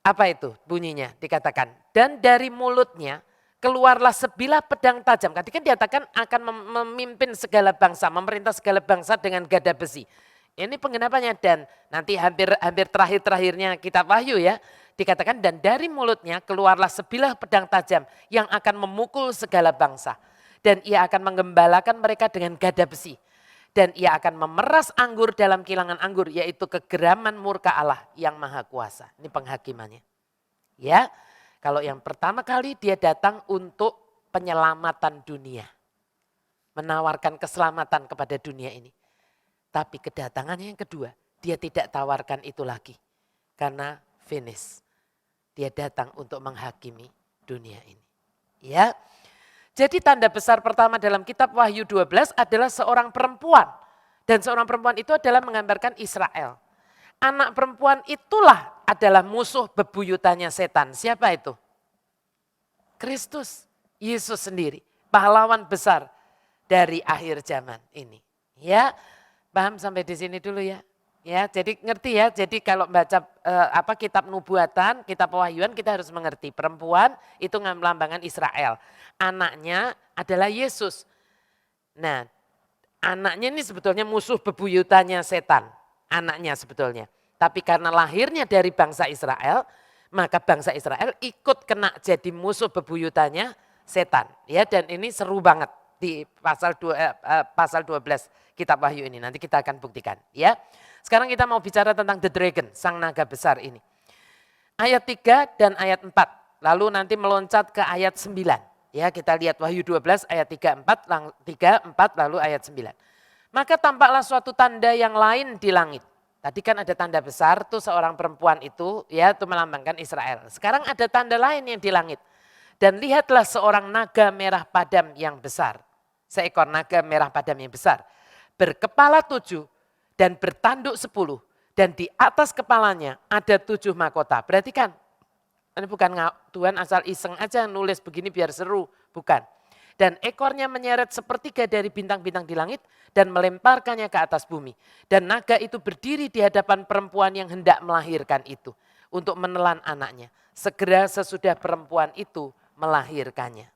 Apa itu bunyinya? Dikatakan, dan dari mulutnya keluarlah sebilah pedang tajam. Tadi kan dikatakan akan memimpin segala bangsa, memerintah segala bangsa dengan gada besi. Ini penggenapannya dan nanti hampir terakhir-terakhirnya kitab Wahyu ya. Dikatakan dan dari mulutnya keluarlah sebilah pedang tajam yang akan memukul segala bangsa. Dan ia akan menggembalakan mereka dengan gada besi. Dan ia akan memeras anggur dalam kilangan anggur, yaitu kegeraman murka Allah yang maha kuasa. Ini penghakimannya. Ya, kalau yang pertama kali dia datang untuk penyelamatan dunia. Menawarkan keselamatan kepada dunia ini. Tapi kedatangannya yang kedua, dia tidak tawarkan itu lagi. Karena finish. Dia datang untuk menghakimi dunia ini. Ya. Jadi tanda besar pertama dalam kitab Wahyu 12 adalah seorang perempuan. Dan seorang perempuan itu adalah menggambarkan Israel. Anak perempuan itulah adalah musuh bebuyutannya setan. Siapa itu? Kristus, Yesus sendiri. Pahlawan besar dari akhir zaman ini. Ya, paham sampai di sini dulu ya. Ya, jadi ngerti ya. Jadi kalau baca kitab nubuatan, kitab pewahyuan kita harus mengerti. Perempuan itu melambangkan Israel. Anaknya adalah Yesus. Nah, anaknya ini sebetulnya musuh bebuyutannya setan. Anaknya sebetulnya. Tapi karena lahirnya dari bangsa Israel, maka bangsa Israel ikut kena jadi musuh bebuyutannya setan. Ya, dan ini seru banget di pasal 12 kitab Wahyu ini. Nanti kita akan buktikan. Ya. Sekarang kita mau bicara tentang the dragon, sang naga besar ini. Ayat 3 dan ayat 4. Lalu nanti meloncat ke ayat 9. Ya, kita lihat Wahyu 12 ayat 3, 4 lalu ayat 9. Maka tampaklah suatu tanda yang lain di langit. Tadi kan ada tanda besar tuh seorang perempuan itu, ya, itu melambangkan Israel. Sekarang ada tanda lain yang di langit. Dan lihatlah seorang naga merah padam yang besar. Seekor naga merah padam yang besar. Berkepala 7 dan bertanduk 10. Dan di atas kepalanya ada 7 mahkota. Perhatikan, ini bukan Tuhan asal iseng aja nulis begini biar seru. Bukan. Dan ekornya menyeret sepertiga dari bintang-bintang di langit dan melemparkannya ke atas bumi. Dan naga itu berdiri di hadapan perempuan yang hendak melahirkan itu untuk menelan anaknya. Segera sesudah perempuan itu melahirkannya.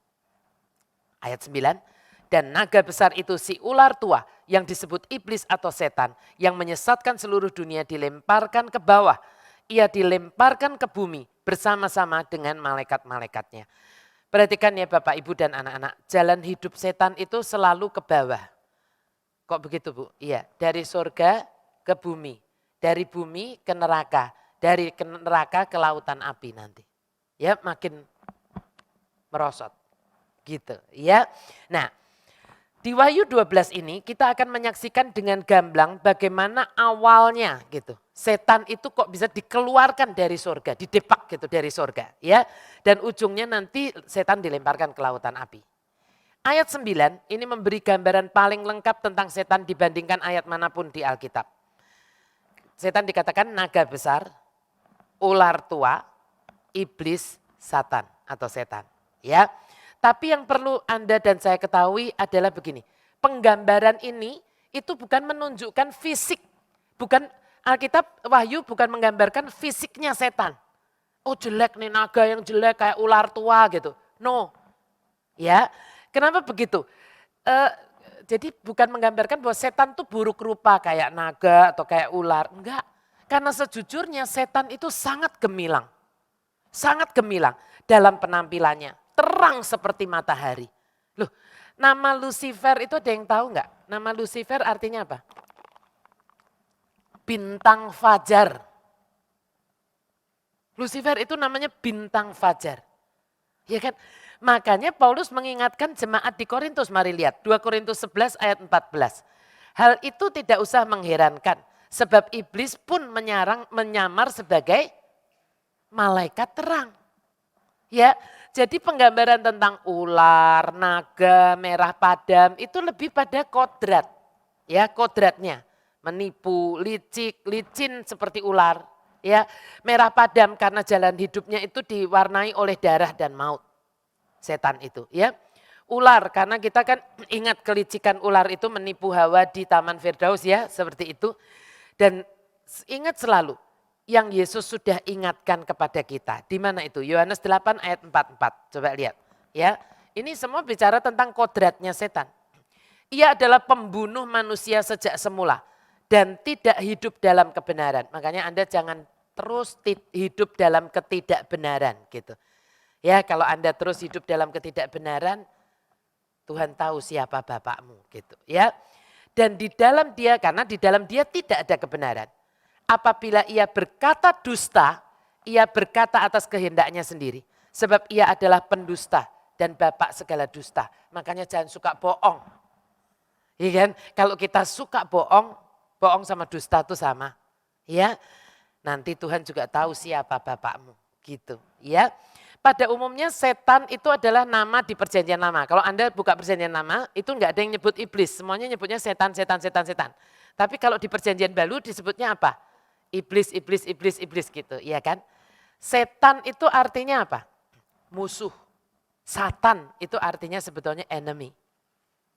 Ayat 9, dan naga besar itu si ular tua yang disebut iblis atau setan yang menyesatkan seluruh dunia dilemparkan ke bawah. Ia dilemparkan ke bumi bersama-sama dengan malaikat-malaikatnya. Perhatikan ya Bapak, Ibu dan anak-anak, jalan hidup setan itu selalu ke bawah. Kok begitu Bu? Iya, dari surga ke bumi, dari bumi ke neraka, dari neraka ke lautan api nanti. Ya, makin merosot gitu ya. Nah, di Wahyu 12 ini kita akan menyaksikan dengan gamblang bagaimana awalnya gitu. Setan itu kok bisa dikeluarkan dari surga, didepak gitu dari surga ya. Dan ujungnya nanti setan dilemparkan ke lautan api. Ayat 9 ini memberi gambaran paling lengkap tentang setan dibandingkan ayat manapun di Alkitab. Setan dikatakan naga besar, ular tua, iblis, satan atau setan ya. Tapi yang perlu Anda dan saya ketahui adalah begini. Penggambaran ini itu bukan menunjukkan fisik. Bukan Alkitab Wahyu bukan menggambarkan fisiknya setan. Oh jelek nih naga yang jelek kayak ular tua gitu. No. Ya. Kenapa begitu? Jadi bukan menggambarkan bahwa setan tuh buruk rupa kayak naga atau kayak ular. Enggak. Karena sejujurnya setan itu sangat gemilang. Sangat gemilang dalam penampilannya. Terang seperti matahari. Loh, nama Lucifer itu ada yang tahu enggak? Nama Lucifer artinya apa? Bintang fajar. Lucifer itu namanya bintang fajar. Ya kan? Makanya Paulus mengingatkan jemaat di Korintus, mari lihat 2 Korintus 11 ayat 14. Hal itu tidak usah mengherankan sebab iblis pun menyamar sebagai malaikat terang. Ya, jadi penggambaran tentang ular, naga, merah padam itu lebih pada kodrat. Ya, kodratnya menipu, licin seperti ular. Ya, merah padam karena jalan hidupnya itu diwarnai oleh darah dan maut. Setan itu, ya. Ular karena kita kan ingat kelicikan ular itu menipu Hawa di Taman Firdaus ya, seperti itu. Dan ingat selalu yang Yesus sudah ingatkan kepada kita. Di mana itu? Yohanes 8 ayat 44. Coba lihat. Ya, ini semua bicara tentang kodratnya setan. Ia adalah pembunuh manusia sejak semula dan tidak hidup dalam kebenaran. Makanya Anda jangan terus hidup dalam ketidakbenaran gitu. Ya, kalau Anda terus hidup dalam ketidakbenaran, Tuhan tahu siapa bapakmu gitu, ya. Dan di dalam dia, karena di dalam dia tidak ada kebenaran. Apabila ia berkata dusta, ia berkata atas kehendaknya sendiri. Sebab ia adalah pendusta dan bapak segala dusta. Makanya jangan suka bohong. Iya kan? Kalau kita suka bohong, bohong sama dusta itu sama. Ya, nanti Tuhan juga tahu siapa bapakmu. Gitu, ya. Pada umumnya setan itu adalah nama di perjanjian lama. Kalau Anda buka perjanjian lama, itu enggak ada yang nyebut iblis. Semuanya nyebutnya setan, setan, setan, setan. Tapi kalau di perjanjian baru disebutnya apa? Iblis, iblis, iblis, iblis gitu, iya kan? Setan itu artinya apa? Musuh. Satan itu artinya sebetulnya enemy.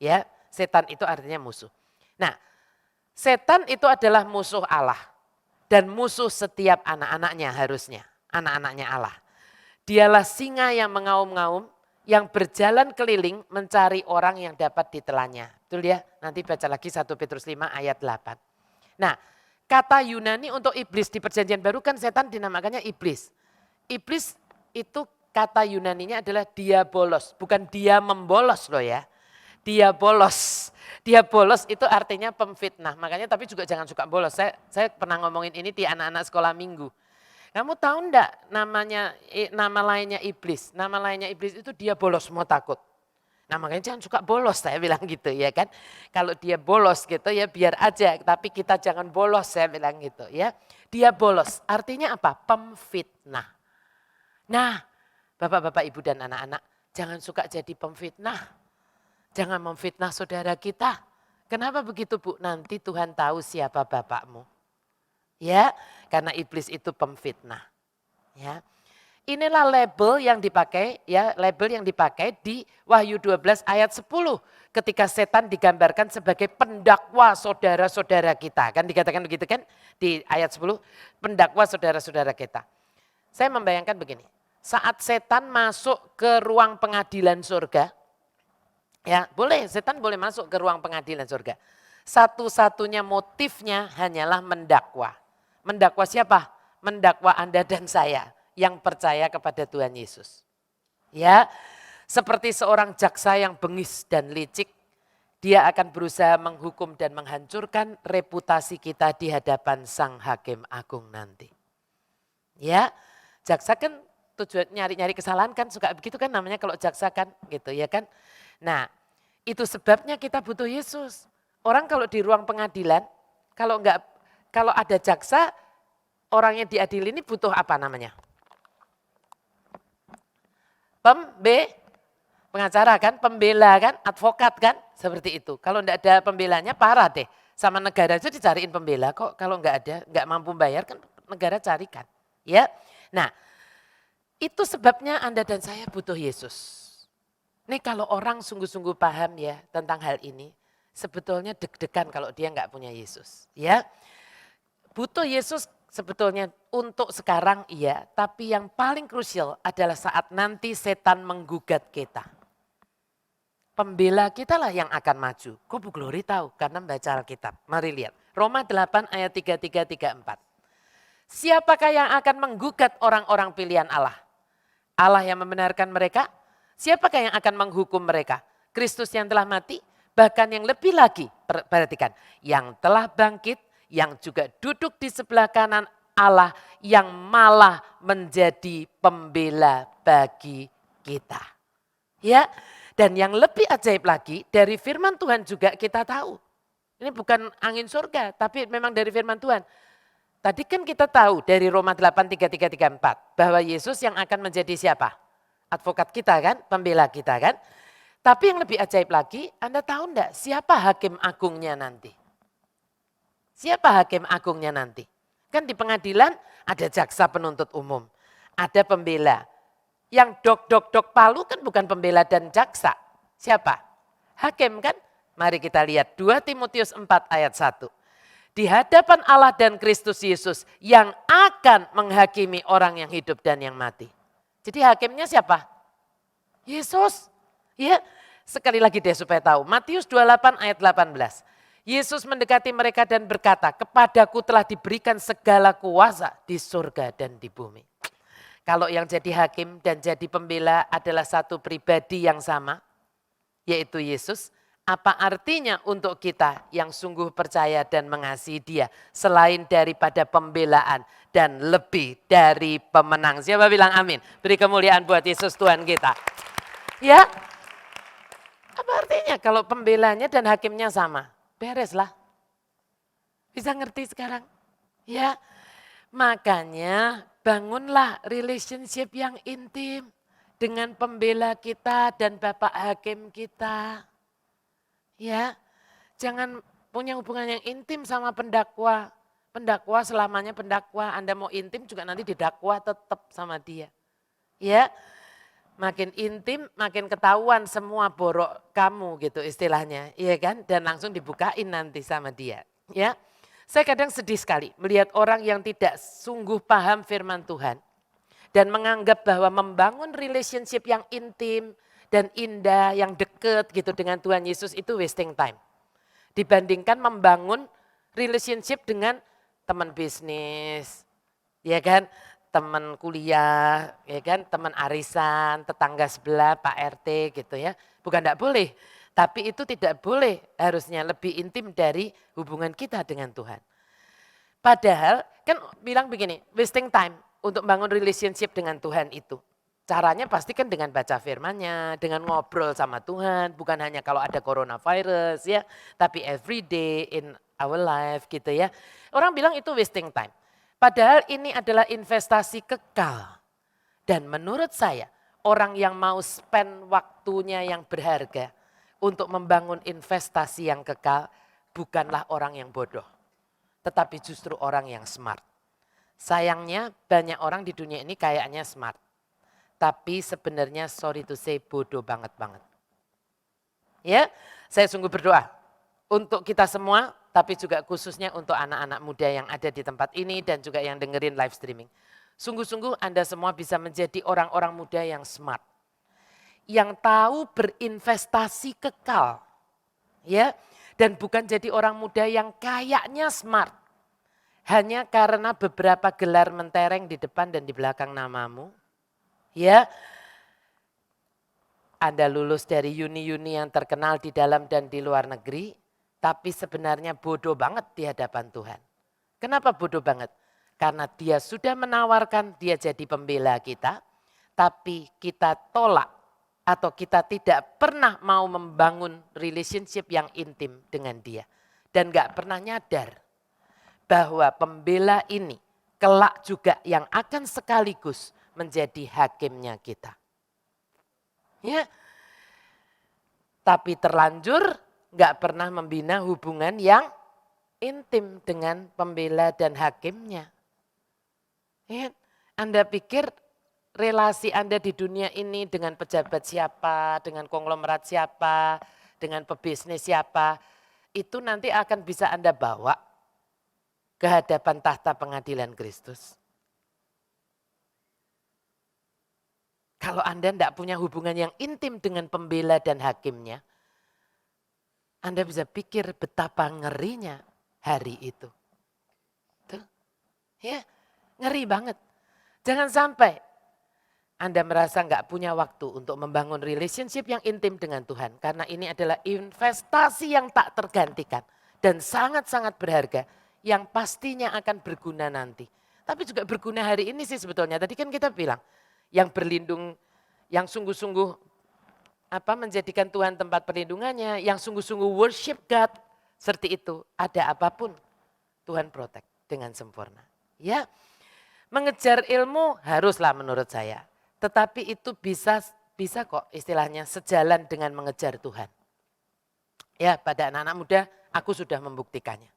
Ya, setan itu artinya musuh. Nah, setan itu adalah musuh Allah. Dan musuh setiap anak-anaknya harusnya. Anak-anaknya Allah. Dialah singa yang mengaum-ngaum, yang berjalan keliling mencari orang yang dapat ditelannya. Betul ya? Nanti baca lagi 1 Petrus 5 ayat 8. Nah, kata Yunani untuk iblis di perjanjian baru kan setan dinamakannya iblis. Iblis itu kata Yunaninya adalah diabolos, bukan dia membolos loh ya. Diabolos. Diabolos itu artinya pemfitnah. Makanya tapi juga jangan suka bolos. Saya pernah ngomongin ini di anak-anak sekolah minggu. Kamu tahu enggak nama lainnya iblis? Nama lainnya iblis itu dia bolos mau takut. Nah makanya jangan suka bolos, saya bilang gitu ya kan. Kalau dia bolos gitu ya biar aja, tapi kita jangan bolos, saya bilang gitu ya. Dia bolos, artinya apa? Pemfitnah. Nah bapak-bapak, ibu dan anak-anak, jangan suka jadi pemfitnah. Jangan memfitnah saudara kita. Kenapa begitu Bu? Nanti Tuhan tahu siapa bapakmu. Ya, karena iblis itu pemfitnah. Ya. Inilah label yang dipakai, ya, label yang dipakai di Wahyu 12 ayat 10 ketika setan digambarkan sebagai pendakwa saudara-saudara kita. Kan dikatakan begitu kan di ayat 10, pendakwa saudara-saudara kita. Saya membayangkan begini, saat setan masuk ke ruang pengadilan surga, ya, boleh, setan boleh masuk ke ruang pengadilan surga. Satu-satunya motifnya hanyalah mendakwa. Mendakwa siapa? Mendakwa Anda dan saya yang percaya kepada Tuhan Yesus. Ya, seperti seorang jaksa yang bengis dan licik, dia akan berusaha menghukum dan menghancurkan reputasi kita di hadapan Sang Hakim Agung nanti. Ya, jaksa kan tujuan nyari-nyari kesalahan kan suka begitu kan namanya kalau jaksa kan gitu ya kan. Nah, itu sebabnya kita butuh Yesus. Orang kalau di ruang pengadilan, kalau ada jaksa, orang yang diadili ini butuh apa namanya? Pengacara kan, pembela kan, advokat kan, seperti itu. Kalau enggak ada pembelanya parah deh. Sama negara aja dicariin pembela kok, kalau enggak ada, enggak mampu bayar kan negara carikan. Ya, nah itu sebabnya Anda dan saya butuh Yesus. Nih kalau orang sungguh-sungguh paham ya tentang hal ini, sebetulnya deg-degan kalau dia enggak punya Yesus. Ya, butuh Yesus sebetulnya untuk sekarang iya, tapi yang paling krusial adalah saat nanti setan menggugat kita. Pembela kita lah yang akan maju. Kok Bu Glory tahu? Karena membaca Alkitab. Mari lihat. Roma 8 ayat 33-34. Siapakah yang akan menggugat orang-orang pilihan Allah? Allah yang membenarkan mereka? Siapakah yang akan menghukum mereka? Kristus yang telah mati? Bahkan yang lebih lagi, perhatikan. Yang telah bangkit, yang juga duduk di sebelah kanan Allah, yang malah menjadi pembela bagi kita. Ya, dan yang lebih ajaib lagi, dari firman Tuhan juga kita tahu. Ini bukan angin surga, tapi memang dari firman Tuhan. Tadi kan kita tahu dari Roma 8:33-34 bahwa Yesus yang akan menjadi siapa? Advokat kita kan, pembela kita kan. Tapi yang lebih ajaib lagi, Anda tahu enggak siapa hakim agungnya nanti? Siapa hakim agungnya nanti? Kan di pengadilan ada jaksa penuntut umum, ada pembela. Yang dok palu kan bukan pembela dan jaksa. Siapa? Hakim kan? Mari kita lihat 2 Timotius 4 ayat 1. Di hadapan Allah dan Kristus Yesus yang akan menghakimi orang yang hidup dan yang mati. Jadi hakimnya siapa? Yesus. Ya, sekali lagi deh supaya tahu. Matius 28 ayat 18. Yesus mendekati mereka dan berkata, kepadaku telah diberikan segala kuasa di surga dan di bumi. Kalau yang jadi hakim dan jadi pembela adalah satu pribadi yang sama, yaitu Yesus. Apa artinya untuk kita yang sungguh percaya dan mengasihi Dia selain daripada pembelaan dan lebih dari pemenang. Siapa bilang amin? Beri kemuliaan buat Yesus Tuhan kita. Ya, apa artinya kalau pembelanya dan hakimnya sama? Bereslah. Bisa ngerti sekarang? Ya, makanya bangunlah relationship yang intim dengan pembela kita dan Bapak Hakim kita. Ya, jangan punya hubungan yang intim sama pendakwa. Pendakwa selamanya pendakwa, Anda mau intim juga nanti didakwa tetap sama dia. Ya, makin intim makin ketahuan semua borok kamu gitu istilahnya. Iya kan? Dan langsung dibukain nanti sama dia. Ya, saya kadang sedih sekali melihat orang yang tidak sungguh paham firman Tuhan. Dan menganggap bahwa membangun relationship yang intim dan indah, yang deket gitu dengan Tuhan Yesus itu wasting time. Dibandingkan membangun relationship dengan teman bisnis, ya kan, teman kuliah, ya kan, teman arisan, tetangga sebelah, Pak RT gitu ya. Bukan tidak boleh, tapi itu tidak boleh harusnya lebih intim dari hubungan kita dengan Tuhan. Padahal kan bilang begini, wasting time untuk bangun relationship dengan Tuhan itu. Caranya pasti kan dengan baca firman-Nya, dengan ngobrol sama Tuhan, bukan hanya kalau ada coronavirus ya, tapi every day in our life gitu ya. Orang bilang itu wasting time. Padahal ini adalah investasi kekal. Dan menurut saya, orang yang mau spend waktunya yang berharga untuk membangun investasi yang kekal, bukanlah orang yang bodoh, tetapi justru orang yang smart. Sayangnya banyak orang di dunia ini kayaknya smart. Tapi sebenarnya sorry to say bodoh banget-banget. Ya, saya sungguh berdoa untuk kita semua, tapi juga khususnya untuk anak-anak muda yang ada di tempat ini dan juga yang dengerin live streaming. Sungguh-sungguh Anda semua bisa menjadi orang-orang muda yang smart. Yang tahu berinvestasi kekal. Ya, dan bukan jadi orang muda yang kayaknya smart. Hanya karena beberapa gelar mentereng di depan dan di belakang namamu. Ya, Anda lulus dari uni-uni yang terkenal di dalam dan di luar negeri, tapi sebenarnya bodoh banget di hadapan Tuhan. Kenapa bodoh banget? Karena dia sudah menawarkan dia jadi pembela kita, tapi kita tolak atau kita tidak pernah mau membangun relationship yang intim dengan dia. Dan gak pernah nyadar bahwa pembela ini kelak juga yang akan sekaligus menjadi hakimnya kita. Ya, tapi terlanjur nggak pernah membina hubungan yang intim dengan pembela dan hakimnya. Ya, Anda pikir relasi Anda di dunia ini dengan pejabat siapa, dengan konglomerat siapa, dengan pebisnis siapa, itu nanti akan bisa Anda bawa ke hadapan tahta pengadilan Kristus. Kalau Anda tidak punya hubungan yang intim dengan pembela dan hakimnya, Anda bisa pikir betapa ngerinya hari itu. Tuh. Ya, ngeri banget. Jangan sampai Anda merasa nggak punya waktu untuk membangun relationship yang intim dengan Tuhan. Karena ini adalah investasi yang tak tergantikan dan sangat-sangat berharga yang pastinya akan berguna nanti. Tapi juga berguna hari ini sih sebetulnya. Tadi kan kita bilang, yang berlindung, yang sungguh-sungguh menjadikan Tuhan tempat perlindungannya, yang sungguh-sungguh worship God, seperti itu. Ada apapun, Tuhan protect dengan sempurna. Ya, mengejar ilmu haruslah menurut saya. Tetapi itu bisa kok istilahnya sejalan dengan mengejar Tuhan. Ya, pada anak-anak muda aku sudah membuktikannya.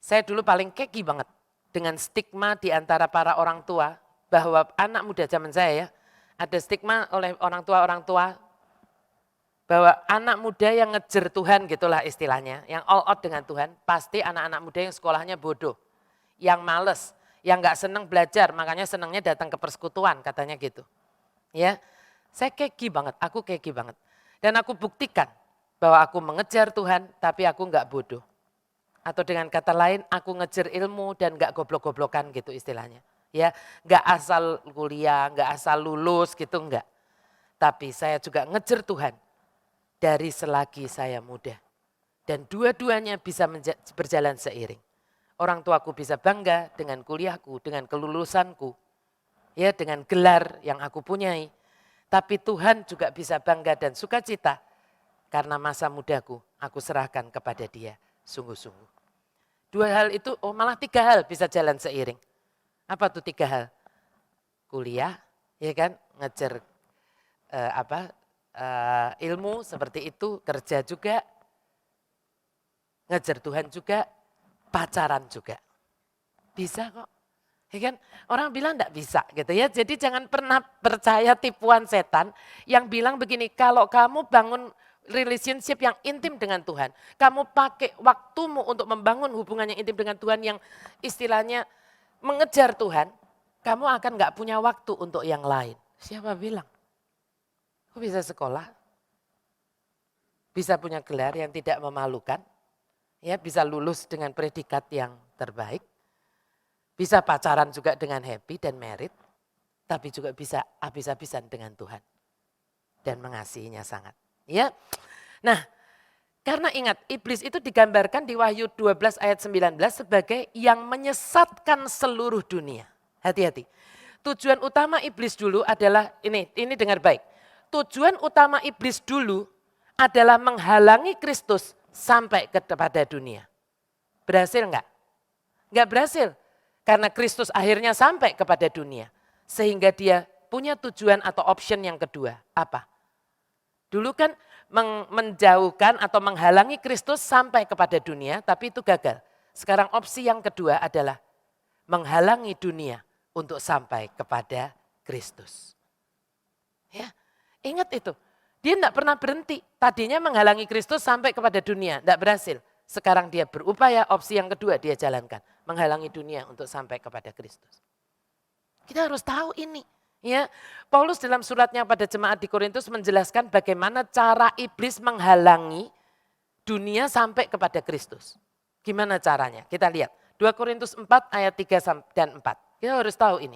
Saya dulu paling keki banget dengan stigma di antara para orang tua, bahwa anak muda zaman saya ya, ada stigma oleh orang tua bahwa anak muda yang ngejar Tuhan gitulah istilahnya, yang all out dengan Tuhan, pasti anak-anak muda yang sekolahnya bodoh, yang males, yang gak seneng belajar, makanya senengnya datang ke persekutuan katanya gitu. Ya, saya keki banget, aku keki banget. Dan aku buktikan bahwa aku mengejar Tuhan tapi aku gak bodoh. Atau dengan kata lain aku ngejar ilmu dan gak goblok-goblokan gitu istilahnya. Ya, nggak asal kuliah, nggak asal lulus gitu enggak. Tapi saya juga ngejar Tuhan dari selagi saya muda. Dan dua-duanya bisa berjalan seiring. Orang tuaku bisa bangga dengan kuliahku, dengan kelulusanku. Ya, dengan gelar yang aku punyai. Tapi Tuhan juga bisa bangga dan sukacita karena masa mudaku aku serahkan kepada Dia sungguh-sungguh. 2 hal itu, malah 3 hal bisa jalan seiring. Apa tuh 3 hal? Kuliah, ya kan, ngejar ilmu seperti itu, kerja juga, ngejar Tuhan juga, pacaran juga. Bisa kok. Ya kan? Orang bilang enggak bisa gitu ya. Jadi jangan pernah percaya tipuan setan yang bilang begini, kalau kamu bangun relationship yang intim dengan Tuhan, kamu pakai waktumu untuk membangun hubungan yang intim dengan Tuhan yang istilahnya mengejar Tuhan, kamu akan enggak punya waktu untuk yang lain. Siapa bilang? Kok bisa sekolah? Bisa punya gelar yang tidak memalukan, ya bisa lulus dengan predikat yang terbaik. Bisa pacaran juga dengan happy dan merit, tapi juga bisa habis-habisan dengan Tuhan. Dan mengasihinya sangat. Ya. Nah, karena ingat iblis itu digambarkan di Wahyu 12 ayat 19 sebagai yang menyesatkan seluruh dunia. Hati-hati. Tujuan utama iblis dulu adalah, ini dengar baik. Tujuan utama iblis dulu adalah menghalangi Kristus sampai kepada dunia. Berhasil enggak? Enggak berhasil. Karena Kristus akhirnya sampai kepada dunia. Sehingga dia punya tujuan atau option yang kedua. Apa? Dulu kan menjauhkan atau menghalangi Kristus sampai kepada dunia, tapi itu gagal. Sekarang opsi yang kedua adalah menghalangi dunia untuk sampai kepada Kristus. Ya, ingat itu. Dia tidak pernah berhenti. Tadinya menghalangi Kristus sampai kepada dunia, tidak berhasil. Sekarang dia berupaya, opsi yang kedua dia jalankan. Menghalangi dunia untuk sampai kepada Kristus. Kita harus tahu ini. Ya, Paulus dalam suratnya pada jemaat di Korintus menjelaskan bagaimana cara iblis menghalangi dunia sampai kepada Kristus. Gimana caranya? Kita lihat. 2 Korintus 4 ayat 3 dan 4. Kita harus tahu ini.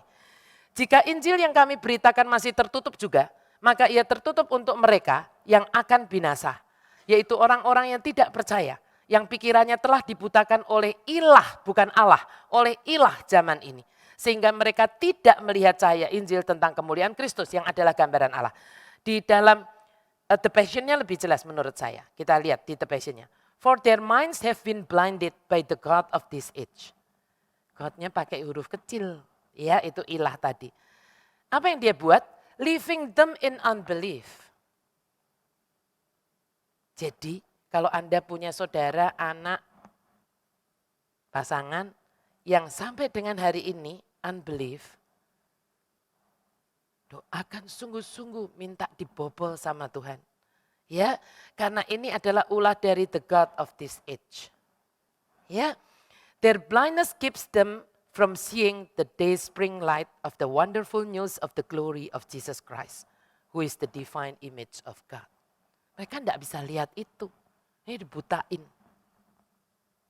Jika Injil yang kami beritakan masih tertutup juga, maka ia tertutup untuk mereka yang akan binasa. Yaitu orang-orang yang tidak percaya. Yang pikirannya telah dibutakan oleh ilah, bukan Allah, oleh ilah zaman ini. Sehingga mereka tidak melihat cahaya Injil tentang kemuliaan Kristus yang adalah gambaran Allah. Di dalam The Passion-nya lebih jelas menurut saya. Kita lihat di The Passion-nya. For their minds have been blinded by the God of this age. God-nya pakai huruf kecil, ya itu ilah tadi. Apa yang dia buat? Leaving them in unbelief. Jadi kalau Anda punya saudara, anak, pasangan yang sampai dengan hari ini unbelief, doakan sungguh-sungguh minta dibobol sama Tuhan. Ya, karena ini adalah ulah dari the God of this age. Ya, their blindness keeps them from seeing the day spring light of the wonderful news of the glory of Jesus Christ, who is the divine image of God. Mereka tidak bisa lihat itu. Ini dibutain.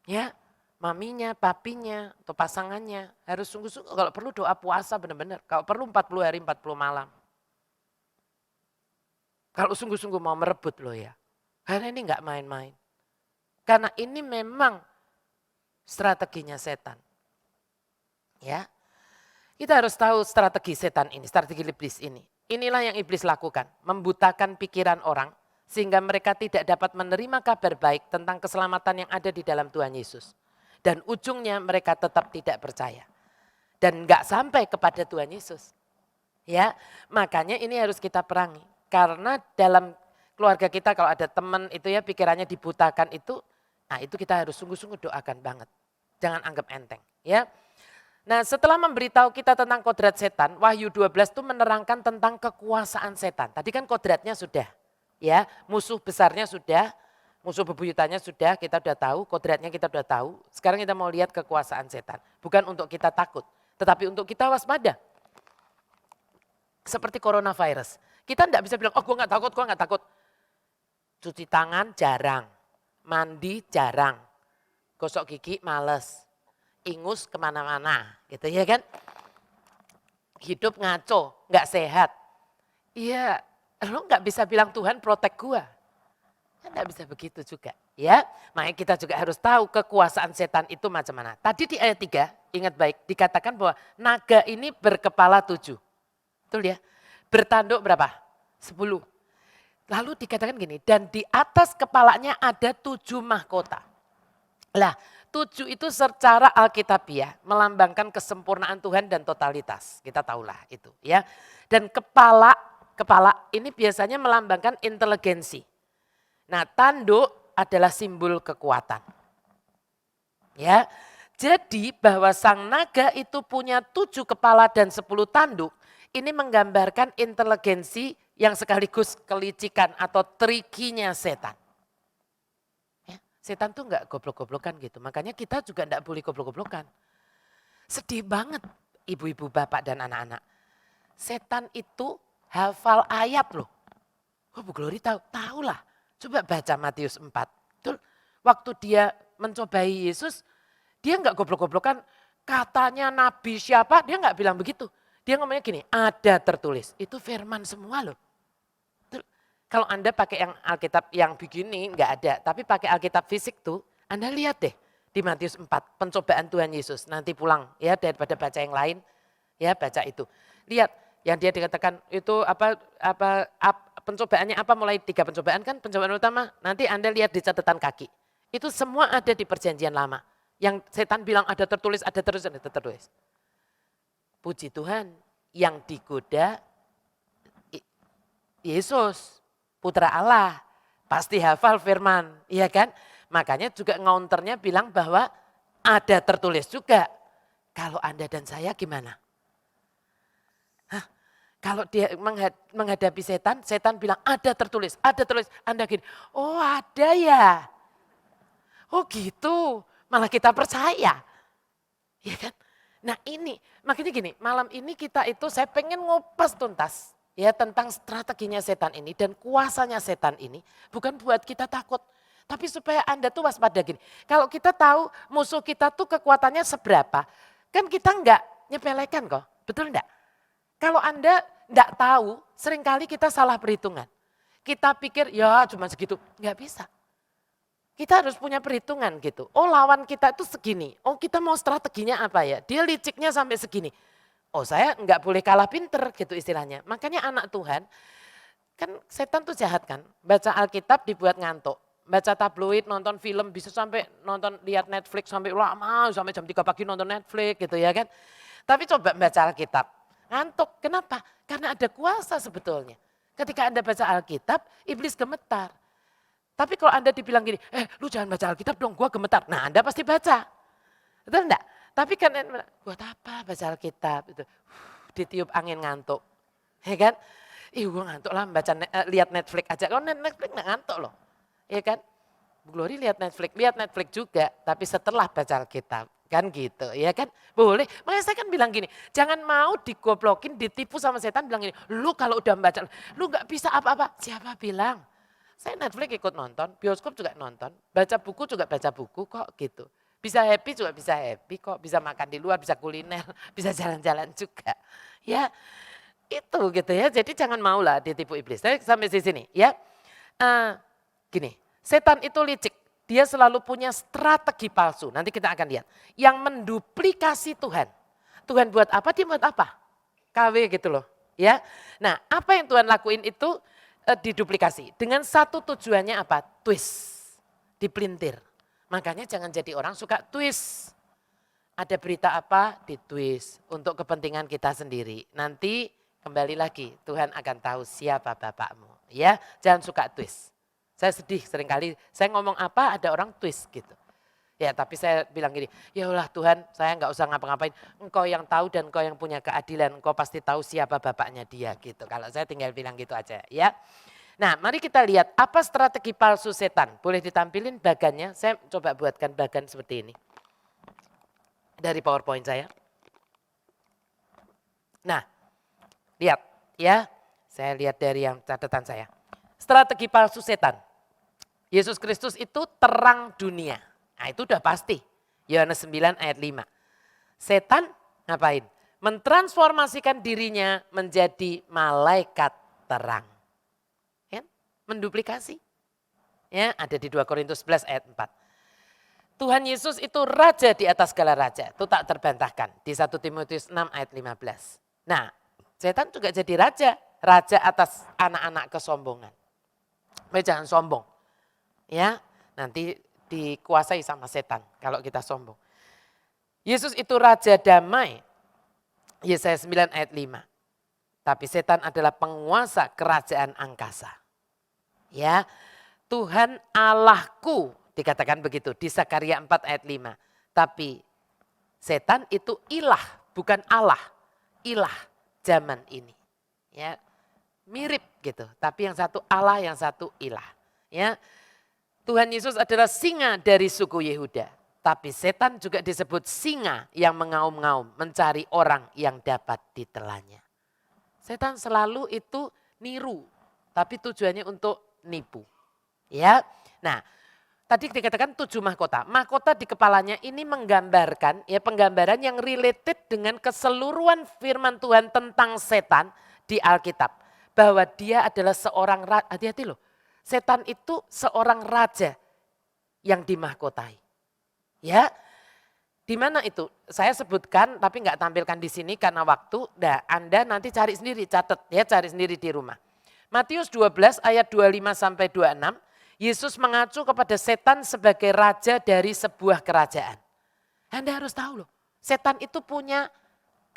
Ya, maminya, papinya, atau pasangannya harus sungguh-sungguh. Kalau perlu doa puasa benar-benar. Kalau perlu 40 hari, 40 malam. Kalau sungguh-sungguh mau merebut loh ya. Karena ini enggak main-main. Karena ini memang strateginya setan. Ya, kita harus tahu strategi setan ini, strategi iblis ini. Inilah yang iblis lakukan, membutakan pikiran orang. Sehingga mereka tidak dapat menerima kabar baik tentang keselamatan yang ada di dalam Tuhan Yesus. Dan ujungnya mereka tetap tidak percaya. Dan enggak sampai kepada Tuhan Yesus. Ya, makanya ini harus kita perangi. Karena dalam keluarga kita kalau ada teman itu ya pikirannya dibutakan itu, nah itu kita harus sungguh-sungguh doakan banget. Jangan anggap enteng. Ya. Nah setelah memberitahu kita tentang kodrat setan, Wahyu 12 itu menerangkan tentang kekuasaan setan. Tadi kan kodratnya sudah. Ya, musuh besarnya sudah, musuh bebuyutannya sudah, kita sudah tahu, kodratnya kita sudah tahu. Sekarang kita mau lihat kekuasaan setan. Bukan untuk kita takut, tetapi untuk kita waspada. Seperti coronavirus. Kita tidak bisa bilang, oh gue gak takut. Cuci tangan jarang, mandi jarang, gosok gigi males, ingus kemana-mana gitu ya kan. Hidup ngaco, gak sehat. Iya. Lo gak bisa bilang Tuhan protek gua. Gak bisa begitu juga. Ya, makanya kita juga harus tahu kekuasaan setan itu macam mana. Tadi di ayat 3, ingat baik, dikatakan bahwa naga ini berkepala 7. Betul ya? Bertanduk berapa? 10. Lalu dikatakan gini, dan di atas kepalanya ada 7 mahkota. Lah, 7 itu secara alkitabiah melambangkan kesempurnaan Tuhan dan totalitas. Kita tahulah itu ya. Dan kepala ini biasanya melambangkan inteligensi. Nah, tanduk adalah simbol kekuatan. Ya. Jadi bahwa sang naga itu punya 7 kepala dan 10 tanduk, ini menggambarkan inteligensi yang sekaligus kelicikan atau trikinya setan. Ya, setan tuh enggak goblok-goblokan gitu, makanya kita juga enggak boleh goblok-goblokan. Sedih banget ibu-ibu, bapak dan anak-anak. Setan itu hafal ayat loh. Oh Bu Glory tahu lah. Coba baca Matius 4. Betul? Waktu dia mencobai Yesus, dia enggak goblok-goblokan, katanya nabi siapa, dia enggak bilang begitu. Dia ngomongnya gini, ada tertulis. Itu firman semua loh. Kalau Anda pakai yang Alkitab yang begini enggak ada, tapi pakai Alkitab fisik tuh, Anda lihat deh di Matius 4, pencobaan Tuhan Yesus. Nanti pulang ya daripada baca yang lain, ya baca itu. Lihat yang dia dikatakan itu pencobaannya apa, mulai 3 pencobaan kan, pencobaan utama, nanti Anda lihat di catatan kaki. Itu semua ada di perjanjian lama. Yang setan bilang ada tertulis, ada tertulis. Puji Tuhan, yang digoda Yesus, Putra Allah, pasti hafal firman, iya kan? Makanya juga ngonternya bilang bahwa ada tertulis juga. Kalau Anda dan saya gimana? Hah? Kalau dia menghadapi setan, setan bilang ada tertulis, ada tertulis. Anda gini, oh ada ya. Oh gitu, malah kita percaya. Ya kan? Nah ini, makanya gini, malam ini kita itu saya pengen ngupas tuntas ya tentang strateginya setan ini dan kuasanya setan ini. Bukan buat kita takut, tapi supaya Anda tuh waspada gini. Kalau kita tahu musuh kita tuh kekuatannya seberapa, kan kita enggak nyepelekan kok, betul enggak? Kalau Anda enggak tahu, seringkali kita salah perhitungan. Kita pikir ya cuma segitu, enggak bisa. Kita harus punya perhitungan gitu. Oh lawan kita itu segini. Oh kita mau strateginya apa ya? Dia liciknya sampai segini. Oh saya enggak boleh kalah pinter gitu istilahnya. Makanya anak Tuhan, kan setan tuh jahat kan. Baca Alkitab dibuat ngantuk. Baca tabloid, nonton film, bisa sampai nonton lihat Netflix sampai lama, sampai jam 3 pagi nonton Netflix gitu ya kan. Tapi coba baca Alkitab, ngantuk. Kenapa? Karena ada kuasa sebetulnya. Ketika Anda baca Alkitab, iblis gemetar. Tapi kalau Anda dibilang gini, lu jangan baca Alkitab dong, gua gemetar. Nah Anda pasti baca, betul enggak? Tapi kan buat apa baca Alkitab? Itu ditiup angin ngantuk, ya kan? Gua ngantuk lah baca lihat Netflix aja. Kalau Netflix nggak ngantuk loh, ya kan? Bu Glory lihat Netflix juga, tapi setelah baca Alkitab. Kan gitu, ya kan? Boleh, makanya saya kan bilang gini, jangan mau digoblokin, ditipu sama setan bilang gini, lu kalau udah baca, lu nggak bisa apa-apa. Siapa bilang? Saya Netflix ikut nonton, bioskop juga nonton, baca buku juga baca buku kok gitu. Bisa happy juga bisa happy kok, bisa makan di luar, bisa kuliner, bisa jalan-jalan juga. Ya itu gitu ya, jadi jangan maulah ditipu iblis. Saya sampai di sini ya. Gini, setan itu licik, dia selalu punya strategi palsu, nanti kita akan lihat. Yang menduplikasi Tuhan. Tuhan buat apa, dia buat apa? KW gitu loh ya. Nah apa yang Tuhan lakuin itu, diduplikasi. Dengan satu tujuannya apa? Twist, dipelintir. Makanya jangan jadi orang suka twist. Ada berita apa? Ditwist untuk kepentingan kita sendiri. Nanti kembali lagi Tuhan akan tahu siapa bapakmu. Ya, jangan suka twist. Saya sedih seringkali saya ngomong apa ada orang twist gitu. Ya tapi saya bilang gini, ya Allah Tuhan saya nggak usah ngapa-ngapain. Engkau yang tahu dan engkau yang punya keadilan. Engkau pasti tahu siapa bapaknya dia gitu. Kalau saya tinggal bilang gitu aja ya. Nah mari kita lihat apa strategi palsu setan. Boleh ditampilin bagannya, saya coba buatkan bagan seperti ini. Dari PowerPoint saya. Nah lihat ya, saya lihat dari yang catatan saya. Strategi palsu setan. Yesus Kristus itu terang dunia. Nah itu udah pasti. Yohanes 9 ayat 5. Setan ngapain? Mentransformasikan dirinya menjadi malaikat terang. Ya, menduplikasi. Ya, ada di 2 Korintus 11 ayat 4. Tuhan Yesus itu raja di atas segala raja. Itu tak terbantahkan. Di 1 Timotius 6 ayat 15. Nah setan juga jadi raja. raja atas anak-anak kesombongan. Jangan sombong. Ya, nanti dikuasai sama setan kalau kita sombong. Yesus itu raja damai. Yesaya 9 ayat 5. Tapi setan adalah penguasa kerajaan angkasa. Ya, Tuhan Allahku dikatakan begitu di Zakaria 4 ayat 5. Tapi setan itu ilah, bukan Allah. Ilah zaman ini. Ya, mirip gitu, tapi yang satu Allah, yang satu ilah. Ya, Tuhan Yesus adalah singa dari suku Yehuda, tapi setan juga disebut singa yang mengaum-ngaum, mencari orang yang dapat ditelannya. Setan selalu itu niru, tapi tujuannya untuk nipu. Ya, nah tadi dikatakan 7 mahkota. Mahkota di kepalanya ini menggambarkan ya penggambaran yang related dengan keseluruhan firman Tuhan tentang setan di Alkitab. Bahwa dia adalah seorang, hati-hati loh, setan itu seorang raja yang dimahkotai. Ya, di mana itu? Saya sebutkan tapi nggak tampilkan di sini karena waktu. Nah, Anda nanti cari sendiri, catat ya, cari sendiri di rumah. Matius 12 ayat 25 sampai 26, Yesus mengacu kepada setan sebagai raja dari sebuah kerajaan. Anda harus tahu loh, setan itu punya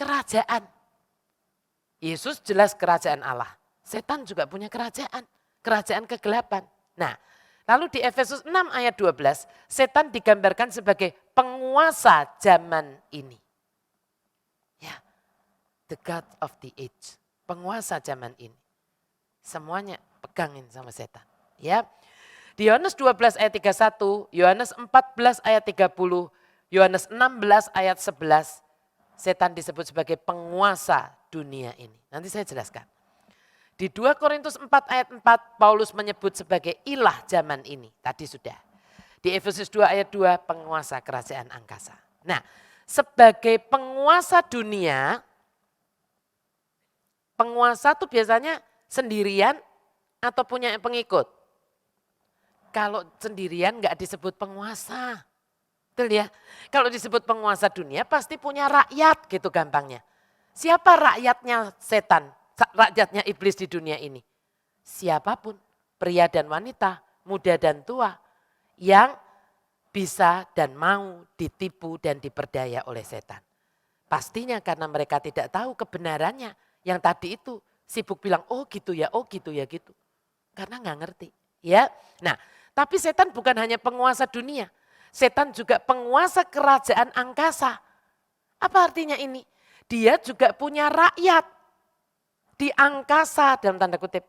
kerajaan. Yesus jelas kerajaan Allah. Setan juga punya kerajaan, kerajaan kegelapan. Nah, lalu di Efesus 6 ayat 12, setan digambarkan sebagai penguasa zaman ini. Ya, the God of the age, penguasa zaman ini. Semuanya pegangin sama setan. Ya, di Yohanes 12 ayat 31, Yohanes 14 ayat 30, Yohanes 16 ayat 11, setan disebut sebagai penguasa dunia ini. Nanti saya jelaskan. Di 2 Korintus 4 ayat 4, Paulus menyebut sebagai ilah zaman ini. Tadi sudah. Di Efesus 2 ayat 2, penguasa kerajaan angkasa. Nah, sebagai penguasa dunia, penguasa itu biasanya sendirian atau punya pengikut. Kalau sendirian nggak disebut penguasa. Betul ya? Kalau disebut penguasa dunia pasti punya rakyat gitu gampangnya. Siapa rakyatnya setan? Rakyatnya iblis di dunia ini. Siapapun, pria dan wanita, muda dan tua, yang bisa dan mau ditipu dan diperdaya oleh setan. Pastinya karena mereka tidak tahu kebenarannya. Yang tadi itu sibuk bilang, oh gitu ya, oh gitu ya gitu. Karena nggak ngerti. Ya, nah, tapi setan bukan hanya penguasa dunia. Setan juga penguasa kerajaan angkasa. Apa artinya ini? Dia juga punya rakyat. Di angkasa dalam tanda kutip.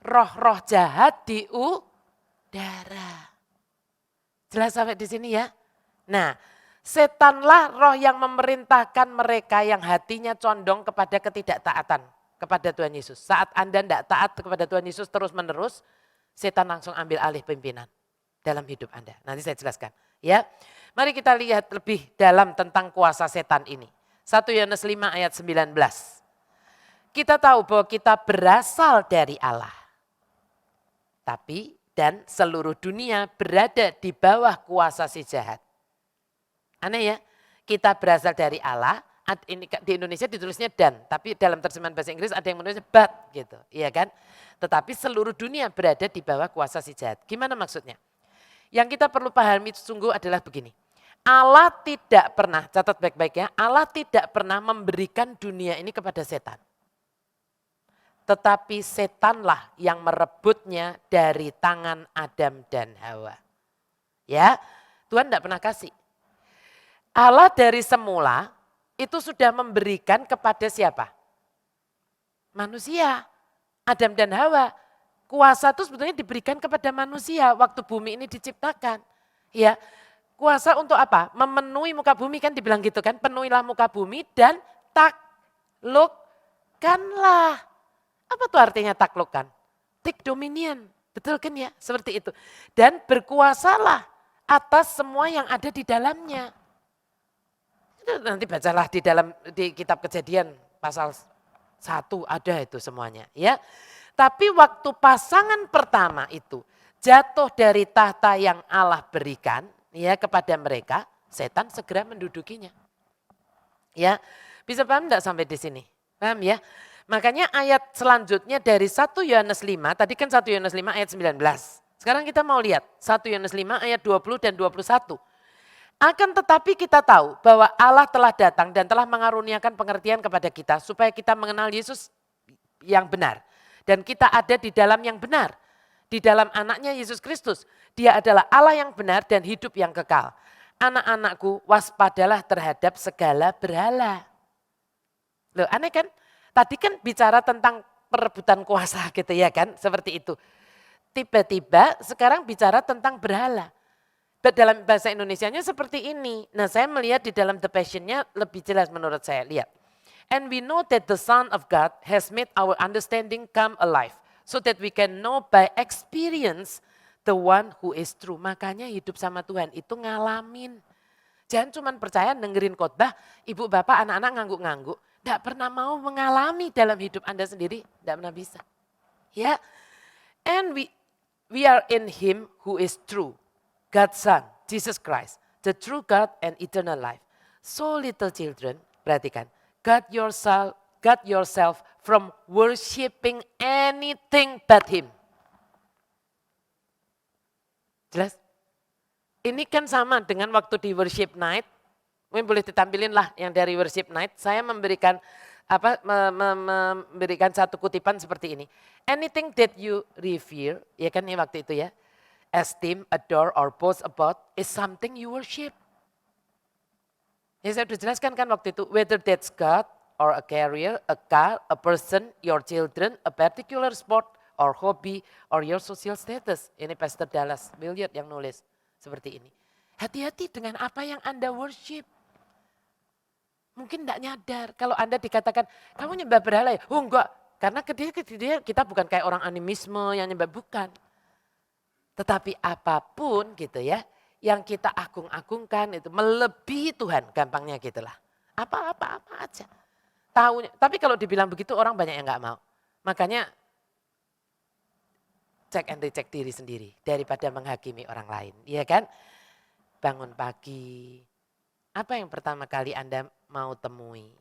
Roh-roh jahat di udara. Jelas sampai di sini ya. Nah, setanlah roh yang memerintahkan mereka yang hatinya condong kepada ketidaktaatan kepada Tuhan Yesus. Saat Anda tidak taat kepada Tuhan Yesus terus menerus, setan langsung ambil alih pimpinan dalam hidup Anda. Nanti saya jelaskan. Ya, mari kita lihat lebih dalam tentang kuasa setan ini. 1 Yohanes 5 ayat 19. Kita tahu bahwa kita berasal dari Allah. Tapi dan seluruh dunia berada di bawah kuasa si jahat. Aneh ya, kita berasal dari Allah. Ini di Indonesia ditulisnya dan, tapi dalam terjemahan bahasa Inggris ada yang menulisnya but gitu, iya kan? Tetapi seluruh dunia berada di bawah kuasa si jahat. Gimana maksudnya? Yang kita perlu pahami sungguh adalah begini. Allah tidak pernah, catat baik-baik ya, Allah tidak pernah memberikan dunia ini kepada setan. Tetapi setanlah yang merebutnya dari tangan Adam dan Hawa. Ya, Tuhan tidak pernah kasih. Allah dari semula itu sudah memberikan kepada siapa? Manusia, Adam dan Hawa. Kuasa itu sebetulnya diberikan kepada manusia waktu bumi ini diciptakan. Ya, kuasa untuk apa? Memenuhi muka bumi kan dibilang gitu kan, penuhilah muka bumi dan taklukkanlah. Apa tuh artinya taklukkan? Take dominion, betul kan ya? Seperti itu. Dan berkuasalah atas semua yang ada di dalamnya. Itu nanti bacalah di kitab Kejadian pasal 1 ada itu semuanya, ya. Tapi waktu pasangan pertama itu jatuh dari tahta yang Allah berikan ya kepada mereka, setan segera mendudukinya. Ya, bisa paham enggak sampai di sini? Paham ya? Makanya ayat selanjutnya dari 1 Yohanes 5, tadi kan 1 Yohanes 5 ayat 19. Sekarang kita mau lihat 1 Yohanes 5 ayat 20 dan 21. Akan tetapi kita tahu bahwa Allah telah datang dan telah mengaruniakan pengertian kepada kita supaya kita mengenal Yesus yang benar. Dan kita ada di dalam yang benar. Di dalam anaknya Yesus Kristus. Dia adalah Allah yang benar dan hidup yang kekal. Anak-anakku, waspadalah terhadap segala berhala. Loh, aneh kan? Tadi kan bicara tentang perebutan kuasa gitu ya kan, seperti itu. Tiba-tiba sekarang bicara tentang berhala. Dalam bahasa Indonesianya seperti ini. Nah, saya melihat di dalam The Passion-nya lebih jelas menurut saya. Lihat. And we know that the Son of God has made our understanding come alive. So that we can know by experience the one who is true. Makanya hidup sama Tuhan itu ngalamin. Jangan cuma percaya dengerin khotbah, ibu bapak anak-anak ngangguk-ngangguk. Tidak pernah mau mengalami dalam hidup Anda sendiri, tidak pernah bisa. Ya, and we are in Him who is true, God's Son, Jesus Christ, the true God and eternal life. So little children, perhatikan, guard yourself from worshiping anything but Him. Jelas? Ini kan sama dengan waktu di worship night. Mungkin boleh ditampilin lah yang dari worship night. Saya memberikan memberikan satu kutipan seperti ini. Anything that you revere, ya kan ya waktu itu ya. Esteem, adore, or boast about is something you worship. Ya saya sudah jelaskan kan waktu itu. Whether that's God or a career, a car, a person, your children, a particular sport or hobby, or your social status. Ini Pastor Dallas Willard yang nulis seperti ini. Hati-hati dengan apa yang Anda worship. Mungkin tidak nyadar kalau Anda dikatakan, kamu nyembah berhala ya? Oh enggak, karena kita bukan kayak orang animisme yang nyembah, bukan. Tetapi apapun gitu ya, yang kita agung-agungkan itu melebihi Tuhan, gampangnya gitulah. Apa-apa aja. Tahunya, tapi kalau dibilang begitu orang banyak yang enggak mau. Makanya cek and recheck diri sendiri daripada menghakimi orang lain. Iya kan? Bangun pagi, apa yang pertama kali Anda mau temui?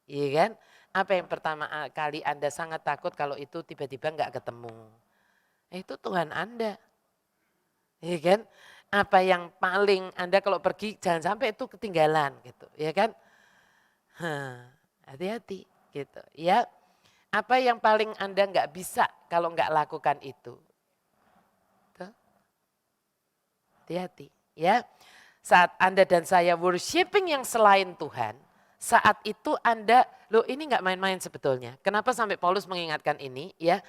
Iya kan? Apa yang pertama kali Anda sangat takut kalau itu tiba-tiba enggak ketemu? Itu Tuhan Anda. Iya kan? Apa yang paling Anda kalau pergi jangan sampai itu ketinggalan gitu, ya kan? Hati-hati gitu, ya. Apa yang paling Anda enggak bisa kalau enggak lakukan itu? Hati-hati, ya. Saat Anda dan saya worshiping yang selain Tuhan, saat itu Anda, loh ini enggak main-main sebetulnya. Kenapa sampai Paulus mengingatkan ini? Ya,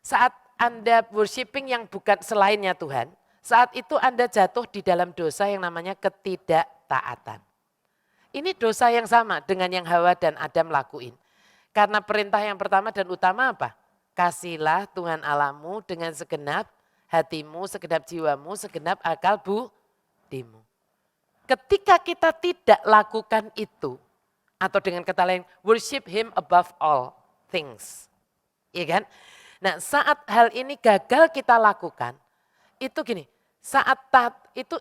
saat Anda worshiping yang bukan selainnya Tuhan, saat itu Anda jatuh di dalam dosa yang namanya ketidaktaatan. Ini dosa yang sama dengan yang Hawa dan Adam lakuin. Karena perintah yang pertama dan utama apa? Kasihlah Tuhan Allahmu dengan segenap hatimu, segenap jiwamu, segenap akal budimu. Ketika kita tidak lakukan itu, atau dengan kata lain, worship Him above all things. Iya kan? Nah, saat hal ini gagal kita lakukan, itu gini,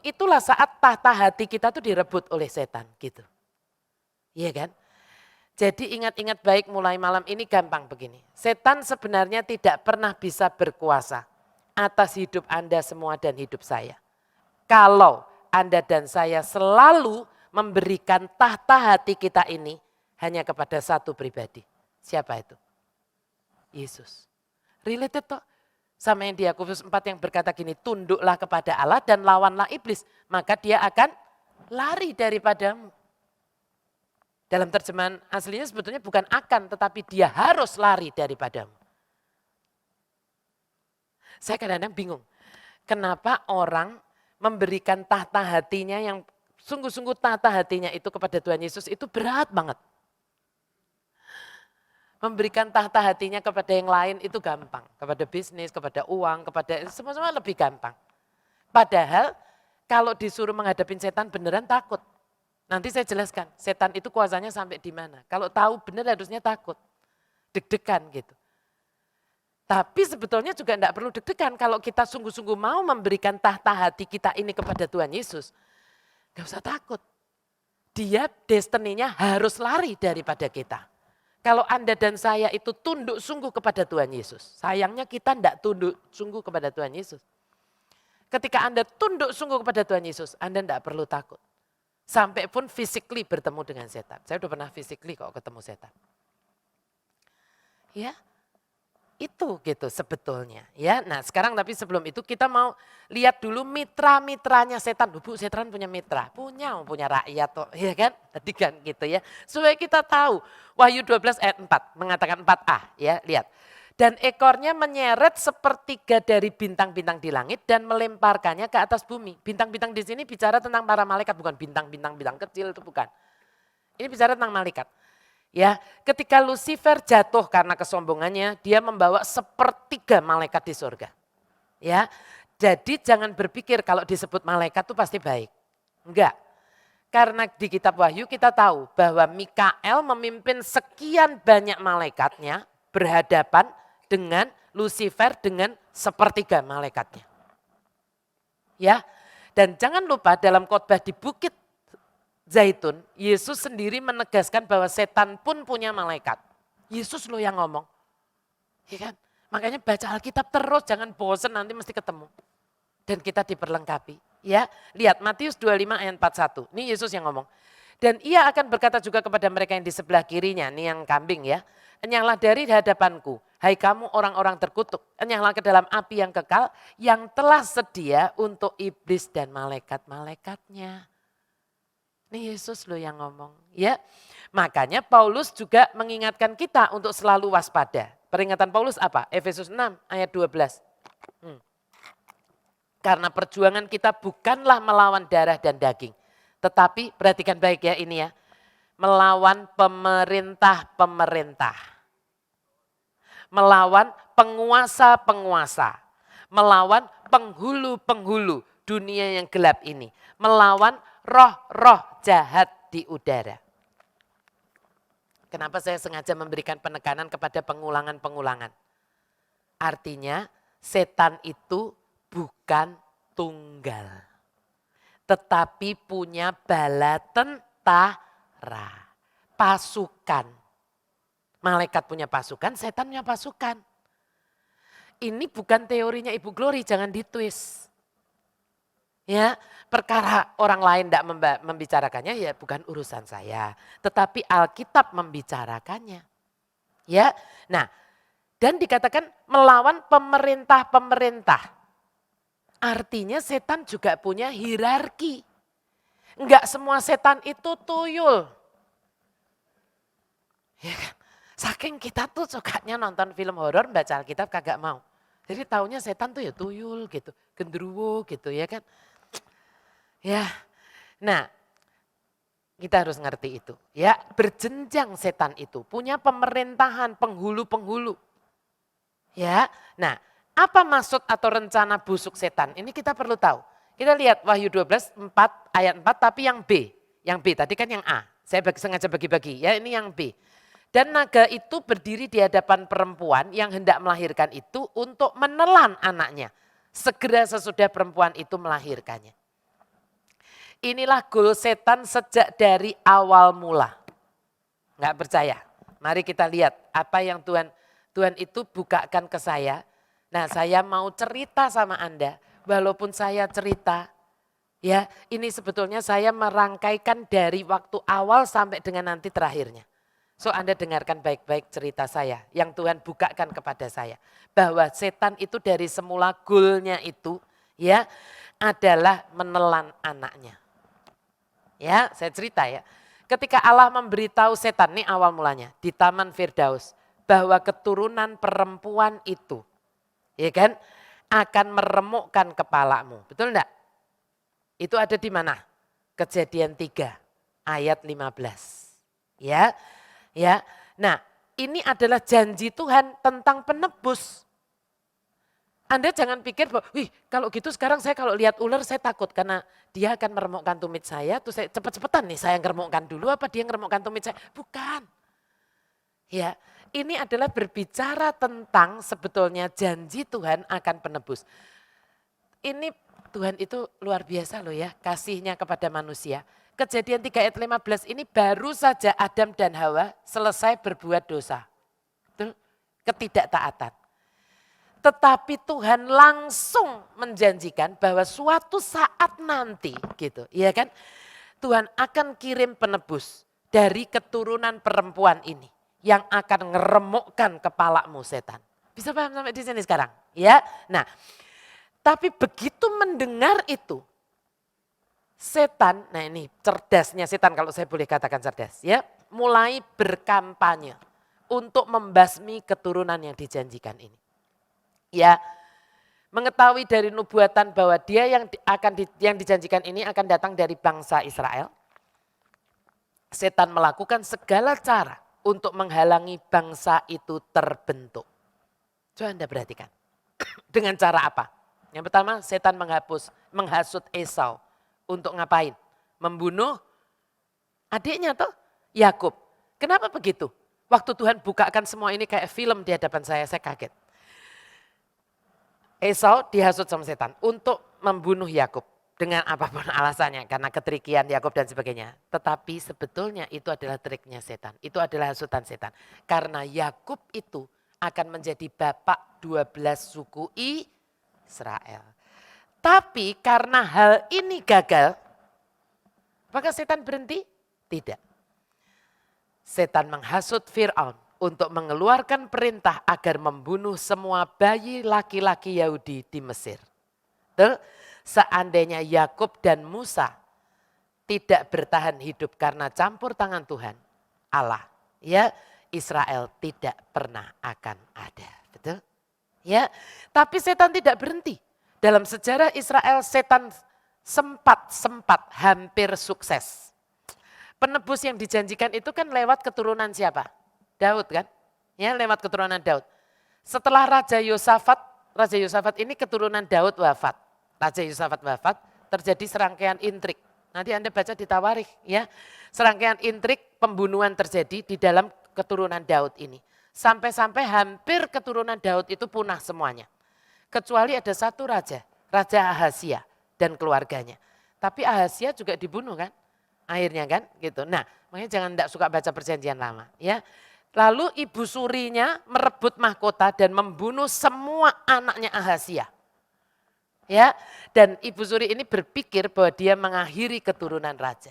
itulah saat tahta hati kita tuh direbut oleh setan gitu. Iya kan? Jadi ingat-ingat baik mulai malam ini gampang begini. Setan sebenarnya tidak pernah bisa berkuasa atas hidup Anda semua dan hidup saya. Kalau Anda dan saya selalu memberikan tahta hati kita ini hanya kepada satu pribadi. Siapa itu? Yesus. Related toh sama yang di Yakobus 4 yang berkata gini, tunduklah kepada Allah dan lawanlah iblis, maka dia akan lari daripadamu. Dalam terjemahan aslinya sebetulnya bukan akan, tetapi dia harus lari daripadamu. Saya kadang-kadang bingung, kenapa orang memberikan tahta hatinya yang sungguh-sungguh tahta hatinya itu kepada Tuhan Yesus itu berat banget. Memberikan tahta hatinya kepada yang lain itu gampang. Kepada bisnis, kepada uang, kepada semua-semua lebih gampang. Padahal kalau disuruh menghadapin setan beneran takut. Nanti saya jelaskan setan itu kuasanya sampai di mana. Kalau tahu benar harusnya takut. Deg-degan gitu. Tapi sebetulnya juga enggak perlu deg-degan kalau kita sungguh-sungguh mau memberikan tahta hati kita ini kepada Tuhan Yesus. Enggak usah takut. Dia destininya harus lari daripada kita. Kalau Anda dan saya itu tunduk sungguh kepada Tuhan Yesus. Sayangnya kita tidak tunduk sungguh kepada Tuhan Yesus. Ketika Anda tunduk sungguh kepada Tuhan Yesus, Anda tidak perlu takut. Sampai pun physically bertemu dengan setan. Saya udah pernah physically kok ketemu setan. Ya, itu gitu sebetulnya. Ya, nah sekarang tapi sebelum itu kita mau lihat dulu mitra-mitranya setan. Bu, setan punya mitra, punya rakyat toh, ya kan? Tadi kan gitu ya. Supaya kita tahu. Wahyu 12 ayat 4 mengatakan 4a, ya, lihat. Dan ekornya menyeret sepertiga dari bintang-bintang di langit dan melemparkannya ke atas bumi. Bintang-bintang di sini bicara tentang para malaikat, bukan bintang-bintang kecil itu bukan. Ini bicara tentang malaikat. Ya, ketika Lucifer jatuh karena kesombongannya, dia membawa sepertiga malaikat di surga. Ya, jadi jangan berpikir kalau disebut malaikat itu pasti baik. Enggak. Karena di kitab Wahyu kita tahu bahwa Mikael memimpin sekian banyak malaikatnya berhadapan dengan Lucifer dengan sepertiga malaikatnya. Ya, dan jangan lupa dalam khotbah di Bukit Zaitun, Yesus sendiri menegaskan bahwa setan pun punya malaikat. Yesus loh yang ngomong. Ya kan? Makanya baca Alkitab terus, jangan bosan nanti mesti ketemu. Dan kita diperlengkapi. Ya, lihat Matius 25 ayat 41. Ini Yesus yang ngomong. Dan ia akan berkata juga kepada mereka yang di sebelah kirinya, ini yang kambing ya. Enyahlah dari hadapanku, hai kamu orang-orang terkutuk. Enyahlah ke dalam api yang kekal yang telah sedia untuk iblis dan malaikat-malaikatnya. Ini Yesus loh yang ngomong. Ya, makanya Paulus juga mengingatkan kita untuk selalu waspada. Peringatan Paulus apa? Efesus 6 ayat 12. Karena perjuangan kita bukanlah melawan darah dan daging. Tetapi perhatikan baik ya ini ya. Melawan pemerintah-pemerintah. Melawan penguasa-penguasa. Melawan penghulu-penghulu dunia yang gelap ini. Melawan roh-roh jahat di udara. Kenapa saya sengaja memberikan penekanan kepada pengulangan-pengulangan? Artinya setan itu bukan tunggal. Tetapi punya bala tentara, pasukan. Malaikat punya pasukan, setan punya pasukan. Ini bukan teorinya Ibu Glory, jangan ditwist. Ya, perkara orang lain tidak membicarakannya ya bukan urusan saya. Tetapi Alkitab membicarakannya. Ya, nah dan dikatakan melawan pemerintah-pemerintah. Artinya setan juga punya hierarki. Enggak semua setan itu tuyul. Ya kan? Saking kita tuh sukanya nonton film horor baca Alkitab kagak mau. Jadi taunya setan tuh ya tuyul gitu, genderuwo gitu ya kan. Ya, nah kita harus ngerti itu. Ya, berjenjang setan itu, punya pemerintahan penghulu-penghulu. Ya, nah apa maksud atau rencana busuk setan? Ini kita perlu tahu. Kita lihat Wahyu 12, 4, ayat 4 tapi yang B. Yang B tadi kan yang A, saya sengaja bagi-bagi ya ini yang B. Dan naga itu berdiri di hadapan perempuan yang hendak melahirkan itu untuk menelan anaknya. Segera sesudah perempuan itu melahirkannya. Inilah goal setan sejak dari awal mula. Enggak percaya? Mari kita lihat apa yang Tuhan itu bukakan ke saya. Nah saya mau cerita sama Anda. Walaupun saya cerita, ya ini sebetulnya saya merangkaikan dari waktu awal sampai dengan nanti terakhirnya. So Anda dengarkan baik-baik cerita saya yang Tuhan bukakan kepada saya. Bahwa setan itu dari semula goalnya itu ya adalah menelan anaknya. Ya, saya cerita ya. Ketika Allah memberitahu setan, ini awal mulanya di Taman Firdaus, bahwa keturunan perempuan itu, ya kan, akan meremukkan kepalamu. Betul enggak? Itu ada di mana? Kejadian 3 ayat 15. Ya. Ya. Nah, ini adalah janji Tuhan tentang penebus. Anda jangan pikir bahwa, wih kalau gitu sekarang saya kalau lihat ular saya takut karena dia akan meremukkan tumit saya. Terus saya cepet-cepetan nih saya ngeremukkan dulu apa dia ngeremukkan tumit saya. Bukan. Ya, ini adalah berbicara tentang sebetulnya janji Tuhan akan penebus. Ini Tuhan itu luar biasa loh ya kasihnya kepada manusia. Kejadian 3 ayat 15 ini baru saja Adam dan Hawa selesai berbuat dosa. Betul? Ketidaktaatan. Tetapi Tuhan langsung menjanjikan bahwa suatu saat nanti gitu, ya kan? Tuhan akan kirim penebus dari keturunan perempuan ini yang akan ngeremukkan kepalamu setan. Bisa paham sampai di sini sekarang? Ya. Nah, tapi begitu mendengar itu setan, nah ini cerdasnya setan kalau saya boleh katakan cerdas ya, mulai berkampanye untuk membasmi keturunan yang dijanjikan ini. Ya, mengetahui dari nubuatan bahwa dia yang dijanjikan ini akan datang dari bangsa Israel. Setan melakukan segala cara untuk menghalangi bangsa itu terbentuk. Coba Anda perhatikan. Dengan cara apa? Yang pertama, setan menghasut Esau untuk ngapain? Membunuh adiknya toh, Yakub. Kenapa begitu? Waktu Tuhan bukakan semua ini kayak film di hadapan saya kaget. Esau dihasut sama setan untuk membunuh Yakub dengan apapun alasannya, karena ketrikian Yakub dan sebagainya. Tetapi sebetulnya itu adalah triknya setan, itu adalah hasutan setan. Karena Yakub itu akan menjadi bapak 12 suku Israel. Tapi karena hal ini gagal, maka setan berhenti? Tidak. Setan menghasut Fir'aun untuk mengeluarkan perintah agar membunuh semua bayi laki-laki Yahudi di Mesir. Tuh, seandainya Yakub dan Musa tidak bertahan hidup karena campur tangan Tuhan, Allah, ya, Israel tidak pernah akan ada. Betul? Ya, tapi setan tidak berhenti. Dalam sejarah Israel setan sempat hampir sukses. Penebus yang dijanjikan itu kan lewat keturunan siapa? Daud kan? Ya, lewat keturunan Daud. Setelah Raja Yosafat ini keturunan Daud wafat. Raja Yosafat wafat, terjadi serangkaian intrik. Nanti Anda baca di Tawarikh ya. Serangkaian intrik pembunuhan terjadi di dalam keturunan Daud ini. Sampai-sampai hampir keturunan Daud itu punah semuanya. Kecuali ada satu raja, Raja Ahazia dan keluarganya. Tapi Ahazia juga dibunuh kan? Akhirnya kan gitu. Nah, makanya jangan tidak suka baca perjanjian lama ya. Lalu ibu surinya merebut mahkota dan membunuh semua anaknya Ahazia. Ya, dan ibu suri ini berpikir bahwa dia mengakhiri keturunan raja.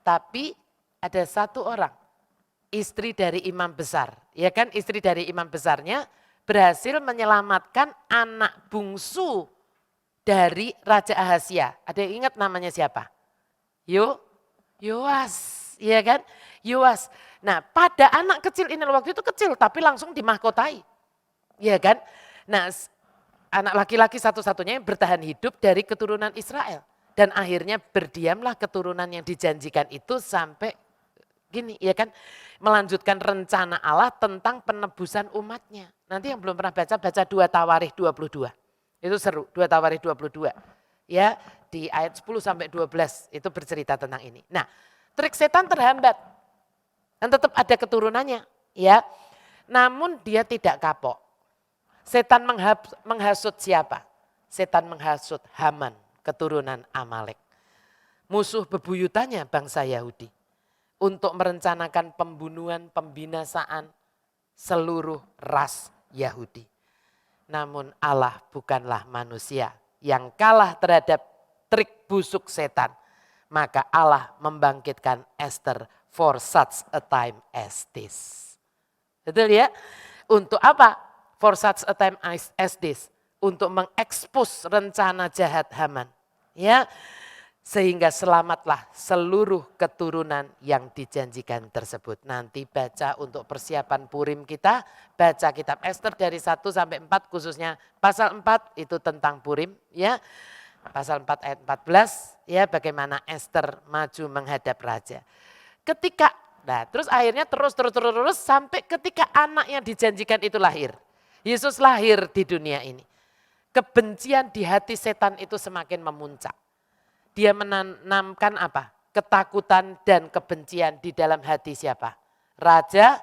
Tapi ada satu orang, istri dari imam besar. Ya kan, istri dari imam besarnya berhasil menyelamatkan anak bungsu dari Raja Ahazia. Ada yang ingat namanya siapa? Yoas, ya kan? Yoas. Nah, pada anak kecil ini waktu itu kecil tapi langsung dimahkotai. Ya kan? Nah, anak laki-laki satu-satunya yang bertahan hidup dari keturunan Israel. Dan akhirnya berdiamlah keturunan yang dijanjikan itu sampai gini, ya kan? Melanjutkan rencana Allah tentang penebusan umatnya. Nanti yang belum pernah baca 2 Tawarikh 22. Itu seru, 2 Tawarikh 22. Ya, di ayat 10 sampai 12 itu bercerita tentang ini. Nah, trik setan terhambat. Dan tetap ada keturunannya, ya. Namun dia tidak kapok. Setan menghasut siapa? Setan menghasut Haman, keturunan Amalek. Musuh bebuyutannya bangsa Yahudi. Untuk merencanakan pembunuhan, pembinasaan seluruh ras Yahudi. Namun Allah bukanlah manusia yang kalah terhadap trik busuk setan. Maka Allah membangkitkan Esther for such a time as this. Betul ya? Untuk apa? For such a time as this. Untuk mengekspos rencana jahat Haman. Ya, sehingga selamatlah seluruh keturunan yang dijanjikan tersebut. Nanti baca untuk persiapan Purim kita, baca kitab Esther dari 1 sampai 4 khususnya pasal 4 itu tentang Purim ya. Pasal 4 ayat 14 ya, bagaimana Esther maju menghadap raja. Terus akhirnya terus sampai ketika anak yang dijanjikan itu lahir. Yesus lahir di dunia ini. Kebencian di hati setan itu semakin memuncak. Dia menanamkan apa? Ketakutan dan kebencian di dalam hati siapa? Raja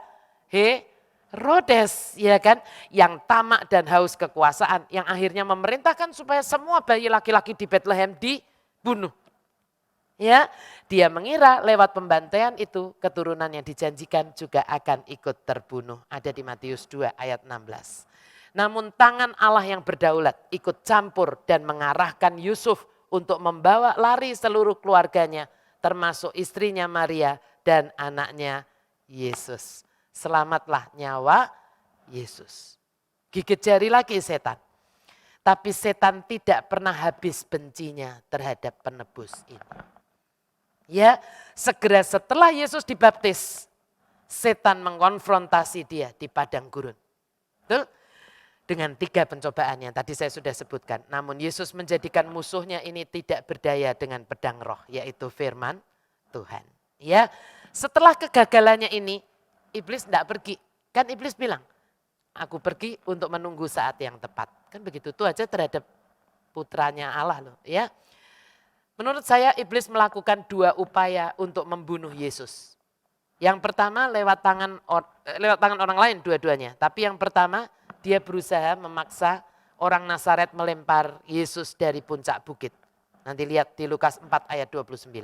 Herodes, ya kan? Yang tamak dan haus kekuasaan, yang akhirnya memerintahkan supaya semua bayi laki-laki di Bethlehem dibunuh. Ya, dia mengira lewat pembantaian itu keturunan yang dijanjikan juga akan ikut terbunuh. Ada di Matius 2 ayat 16. Namun tangan Allah yang berdaulat ikut campur dan mengarahkan Yusuf untuk membawa lari seluruh keluarganya, termasuk istrinya Maria dan anaknya Yesus. Selamatlah nyawa Yesus. Gigit jari lagi setan. Tapi setan tidak pernah habis bencinya terhadap penebus ini. Ya, segera setelah Yesus dibaptis, setan mengkonfrontasi dia di padang gurun. Betul? Dengan 3 pencobaan yang tadi saya sudah sebutkan. Namun Yesus menjadikan musuhnya ini tidak berdaya dengan pedang roh, yaitu firman Tuhan. Ya, setelah kegagalannya ini, iblis tidak pergi. Kan iblis bilang, aku pergi untuk menunggu saat yang tepat. Kan begitu tuh aja terhadap putranya Allah loh, ya. Menurut saya iblis melakukan 2 upaya untuk membunuh Yesus. Yang pertama lewat tangan orang lain dua-duanya. Tapi yang pertama dia berusaha memaksa orang Nazaret melempar Yesus dari puncak bukit. Nanti lihat di Lukas 4 ayat 29.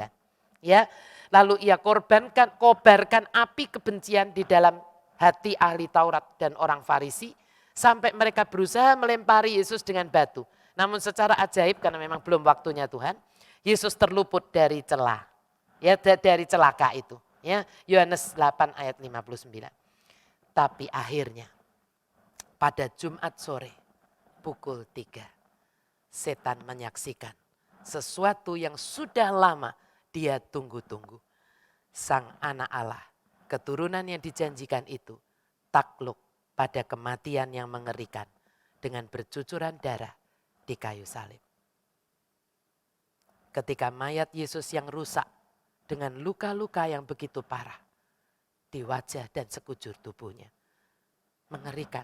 Ya, lalu ia kobarkan api kebencian di dalam hati ahli Taurat dan orang Farisi sampai mereka berusaha melempari Yesus dengan batu. Namun secara ajaib karena memang belum waktunya Tuhan, Yesus terluput dari celah. Ya, dari celaka itu. Ya, Yohanes 8 ayat 59. Tapi akhirnya pada Jumat sore pukul 3 setan menyaksikan sesuatu yang sudah lama dia tunggu-tunggu. Sang anak Allah, keturunan yang dijanjikan itu takluk pada kematian yang mengerikan dengan bercucuran darah di kayu salib. Ketika mayat Yesus yang rusak dengan luka-luka yang begitu parah di wajah dan sekujur tubuhnya. Mengerikan.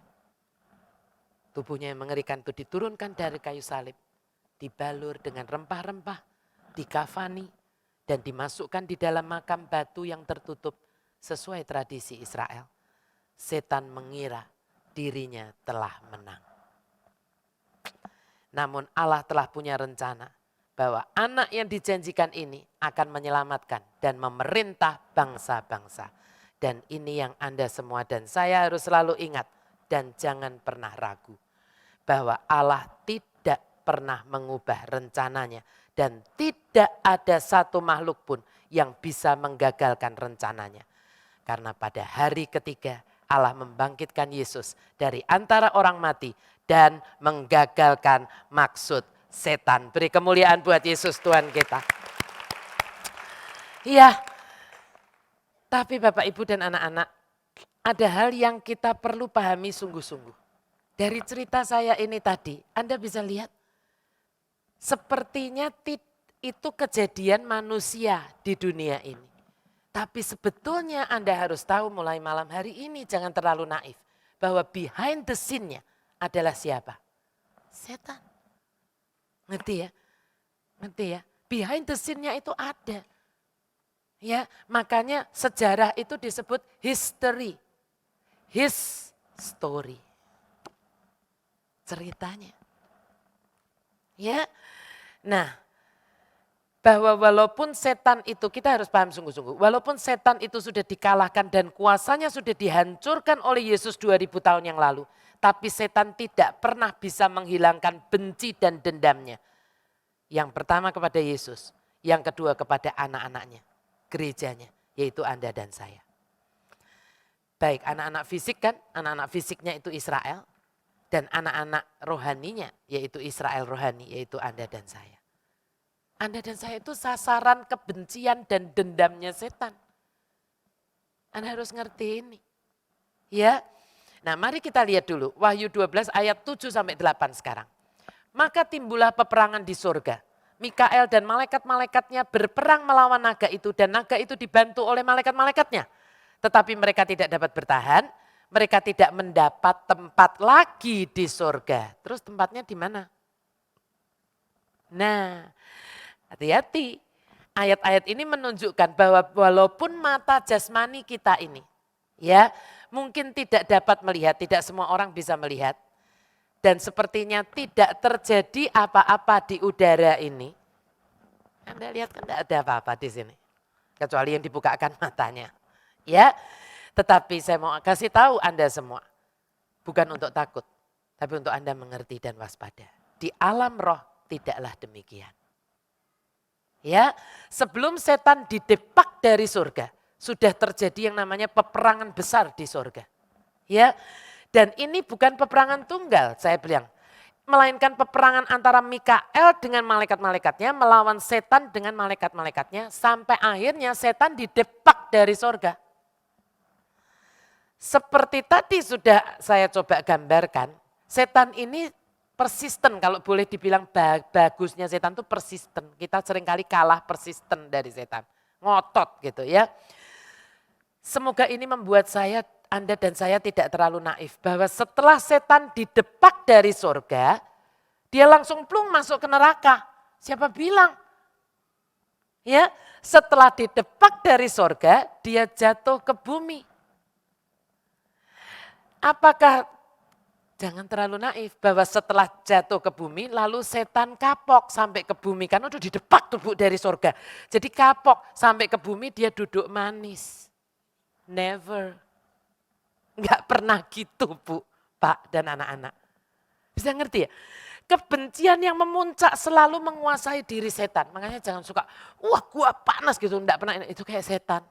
Tubuhnya yang mengerikan itu diturunkan dari kayu salib, dibalur dengan rempah-rempah, dikafani, dan dimasukkan di dalam makam batu yang tertutup sesuai tradisi Israel. Setan mengira dirinya telah menang. Namun Allah telah punya rencana bahwa anak yang dijanjikan ini akan menyelamatkan dan memerintah bangsa-bangsa. Dan ini yang Anda semua dan saya harus selalu ingat dan jangan pernah ragu. Bahwa Allah tidak pernah mengubah rencananya dan tidak ada satu makhluk pun yang bisa menggagalkan rencananya. Karena pada hari ketiga Allah membangkitkan Yesus dari antara orang mati dan menggagalkan maksud setan. Beri kemuliaan buat Yesus Tuhan kita. Iya, tapi Bapak Ibu dan anak-anak, ada hal yang kita perlu pahami sungguh-sungguh. Dari cerita saya ini tadi, Anda bisa lihat, sepertinya itu kejadian manusia di dunia ini. Tapi sebetulnya Anda harus tahu mulai malam hari ini, jangan terlalu naif. Bahwa behind the scene-nya adalah siapa? Setan. Ngerti ya? Ngerti ya? Behind the scene-nya itu ada. Ya, makanya sejarah itu disebut history. His story. Ceritanya. Ya. Nah, bahwa walaupun setan itu, kita harus paham sungguh-sungguh. Walaupun setan itu sudah dikalahkan dan kuasanya sudah dihancurkan oleh Yesus 2000 tahun yang lalu. Tapi setan tidak pernah bisa menghilangkan benci dan dendamnya. Yang pertama kepada Yesus, yang kedua kepada anak-anaknya, gerejanya, yaitu Anda dan saya. Baik anak-anak fisik kan, anak-anak fisiknya itu Israel. Dan anak-anak rohaninya, yaitu Israel rohani, yaitu Anda dan saya. Anda dan saya itu sasaran kebencian dan dendamnya setan. Anda harus ngerti ini. Ya. Nah, mari kita lihat dulu Wahyu 12 ayat 7 sampai 8 sekarang. Maka timbullah peperangan di surga. Mikael dan malaikat-malaikatnya berperang melawan naga itu dan naga itu dibantu oleh malaikat-malaikatnya. Tetapi mereka tidak dapat bertahan, mereka tidak mendapat tempat lagi di surga. Terus tempatnya di mana? Nah, hati-hati. Ayat-ayat ini menunjukkan bahwa walaupun mata jasmani kita ini, ya, mungkin tidak dapat melihat, tidak semua orang bisa melihat. Dan sepertinya tidak terjadi apa-apa di udara ini. Anda lihat kan tidak ada apa-apa di sini. Kecuali yang dibukakan matanya. Ya, tetapi saya mau kasih tahu Anda semua. Bukan untuk takut, tapi untuk Anda mengerti dan waspada. Di alam roh tidaklah demikian. Ya, sebelum setan didepak dari surga, sudah terjadi yang namanya peperangan besar di surga. Ya, dan ini bukan peperangan tunggal, saya bilang. Melainkan peperangan antara Mikael dengan malaikat-malaikatnya melawan setan dengan malaikat-malaikatnya sampai akhirnya setan didepak dari surga. Seperti tadi sudah saya coba gambarkan, setan ini persisten, kalau boleh dibilang bagusnya setan itu persisten. Kita seringkali kalah persisten dari setan, ngotot gitu ya. Semoga ini membuat Anda dan saya tidak terlalu naif bahwa setelah setan didepak dari surga, dia langsung plung masuk ke neraka. Siapa bilang? Ya, setelah didepak dari surga, dia jatuh ke bumi. Apakah, jangan terlalu naif bahwa setelah jatuh ke bumi lalu setan kapok sampai ke bumi. Karena udah didepak tuh Bu dari surga. Jadi kapok sampai ke bumi dia duduk manis. Never. Enggak pernah gitu Bu, Pak dan anak-anak. Bisa ngerti ya? Kebencian yang memuncak selalu menguasai diri setan. Makanya jangan suka, wah gua panas gitu. Enggak pernah, itu kayak setan.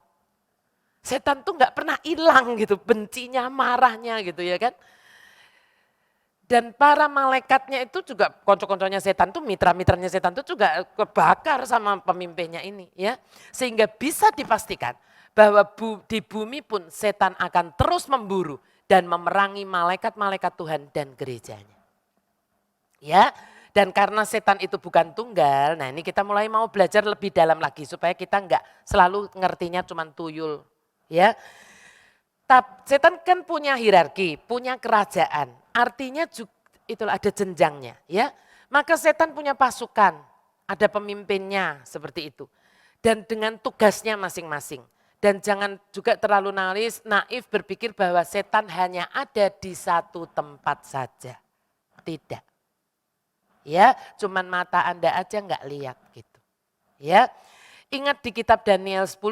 Setan tuh nggak pernah hilang gitu, bencinya, marahnya gitu ya kan. Dan para malaikatnya itu juga, konco-konconya setan tuh, mitra-mitranya setan tuh juga kebakar sama pemimpinnya ini ya. Sehingga bisa dipastikan bahwa di bumi pun setan akan terus memburu dan memerangi malaikat-malaikat Tuhan dan gerejanya. Ya, dan karena setan itu bukan tunggal, nah ini kita mulai mau belajar lebih dalam lagi supaya kita nggak selalu ngertinya cuman tuyul. Ya, setan kan punya hierarki, punya kerajaan. Artinya itulah ada jenjangnya, ya. Maka setan punya pasukan, ada pemimpinnya seperti itu. Dan dengan tugasnya masing-masing. Dan jangan juga terlalu naif berpikir bahwa setan hanya ada di satu tempat saja. Tidak. Ya, cuman mata Anda aja nggak lihat gitu. Ya. Ingat di kitab Daniel 10,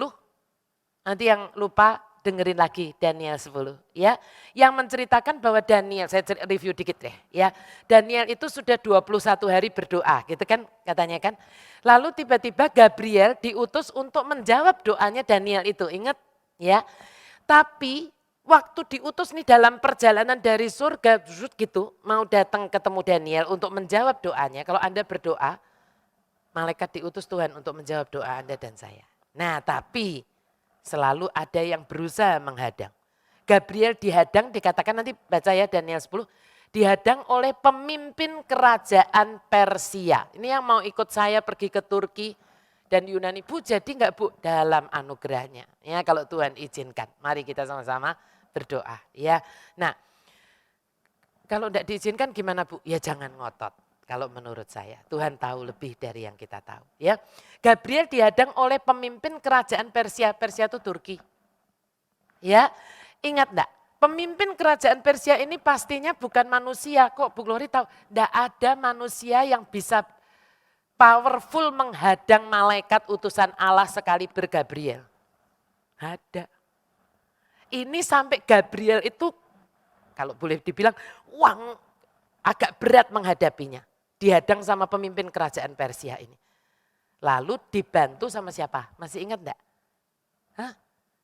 nanti yang lupa dengerin lagi Daniel 10 ya. Yang menceritakan bahwa Daniel, saya review dikit deh ya. Daniel itu sudah 21 hari berdoa gitu kan katanya kan. Lalu tiba-tiba Gabriel diutus untuk menjawab doanya Daniel itu, ingat ya. Tapi waktu diutus nih dalam perjalanan dari surga gitu mau datang ketemu Daniel untuk menjawab doanya. Kalau Anda berdoa, malaikat diutus Tuhan untuk menjawab doa Anda dan saya. Nah tapi selalu ada yang berusaha menghadang. Gabriel dihadang, dikatakan nanti baca ya Daniel 10, dihadang oleh pemimpin kerajaan Persia. Ini yang mau ikut saya pergi ke Turki dan Yunani. Bu jadi enggak Bu? Dalam anugerahnya. Ya kalau Tuhan izinkan. Mari kita sama-sama berdoa. Ya. Nah kalau enggak diizinkan gimana Bu? Ya jangan ngotot. Kalau menurut saya, Tuhan tahu lebih dari yang kita tahu. Ya, Gabriel dihadang oleh pemimpin kerajaan Persia. Persia itu Turki. Ya, ingat enggak? Pemimpin kerajaan Persia ini pastinya bukan manusia. Kok Bu Glory tahu? Enggak ada manusia yang bisa powerful menghadang malaikat utusan Allah sekaliber Gabriel. Ada. Ini sampai Gabriel itu, kalau boleh dibilang, wah agak berat menghadapinya. Dihadang sama pemimpin kerajaan Persia ini. Lalu dibantu sama siapa? Masih ingat enggak? Hah?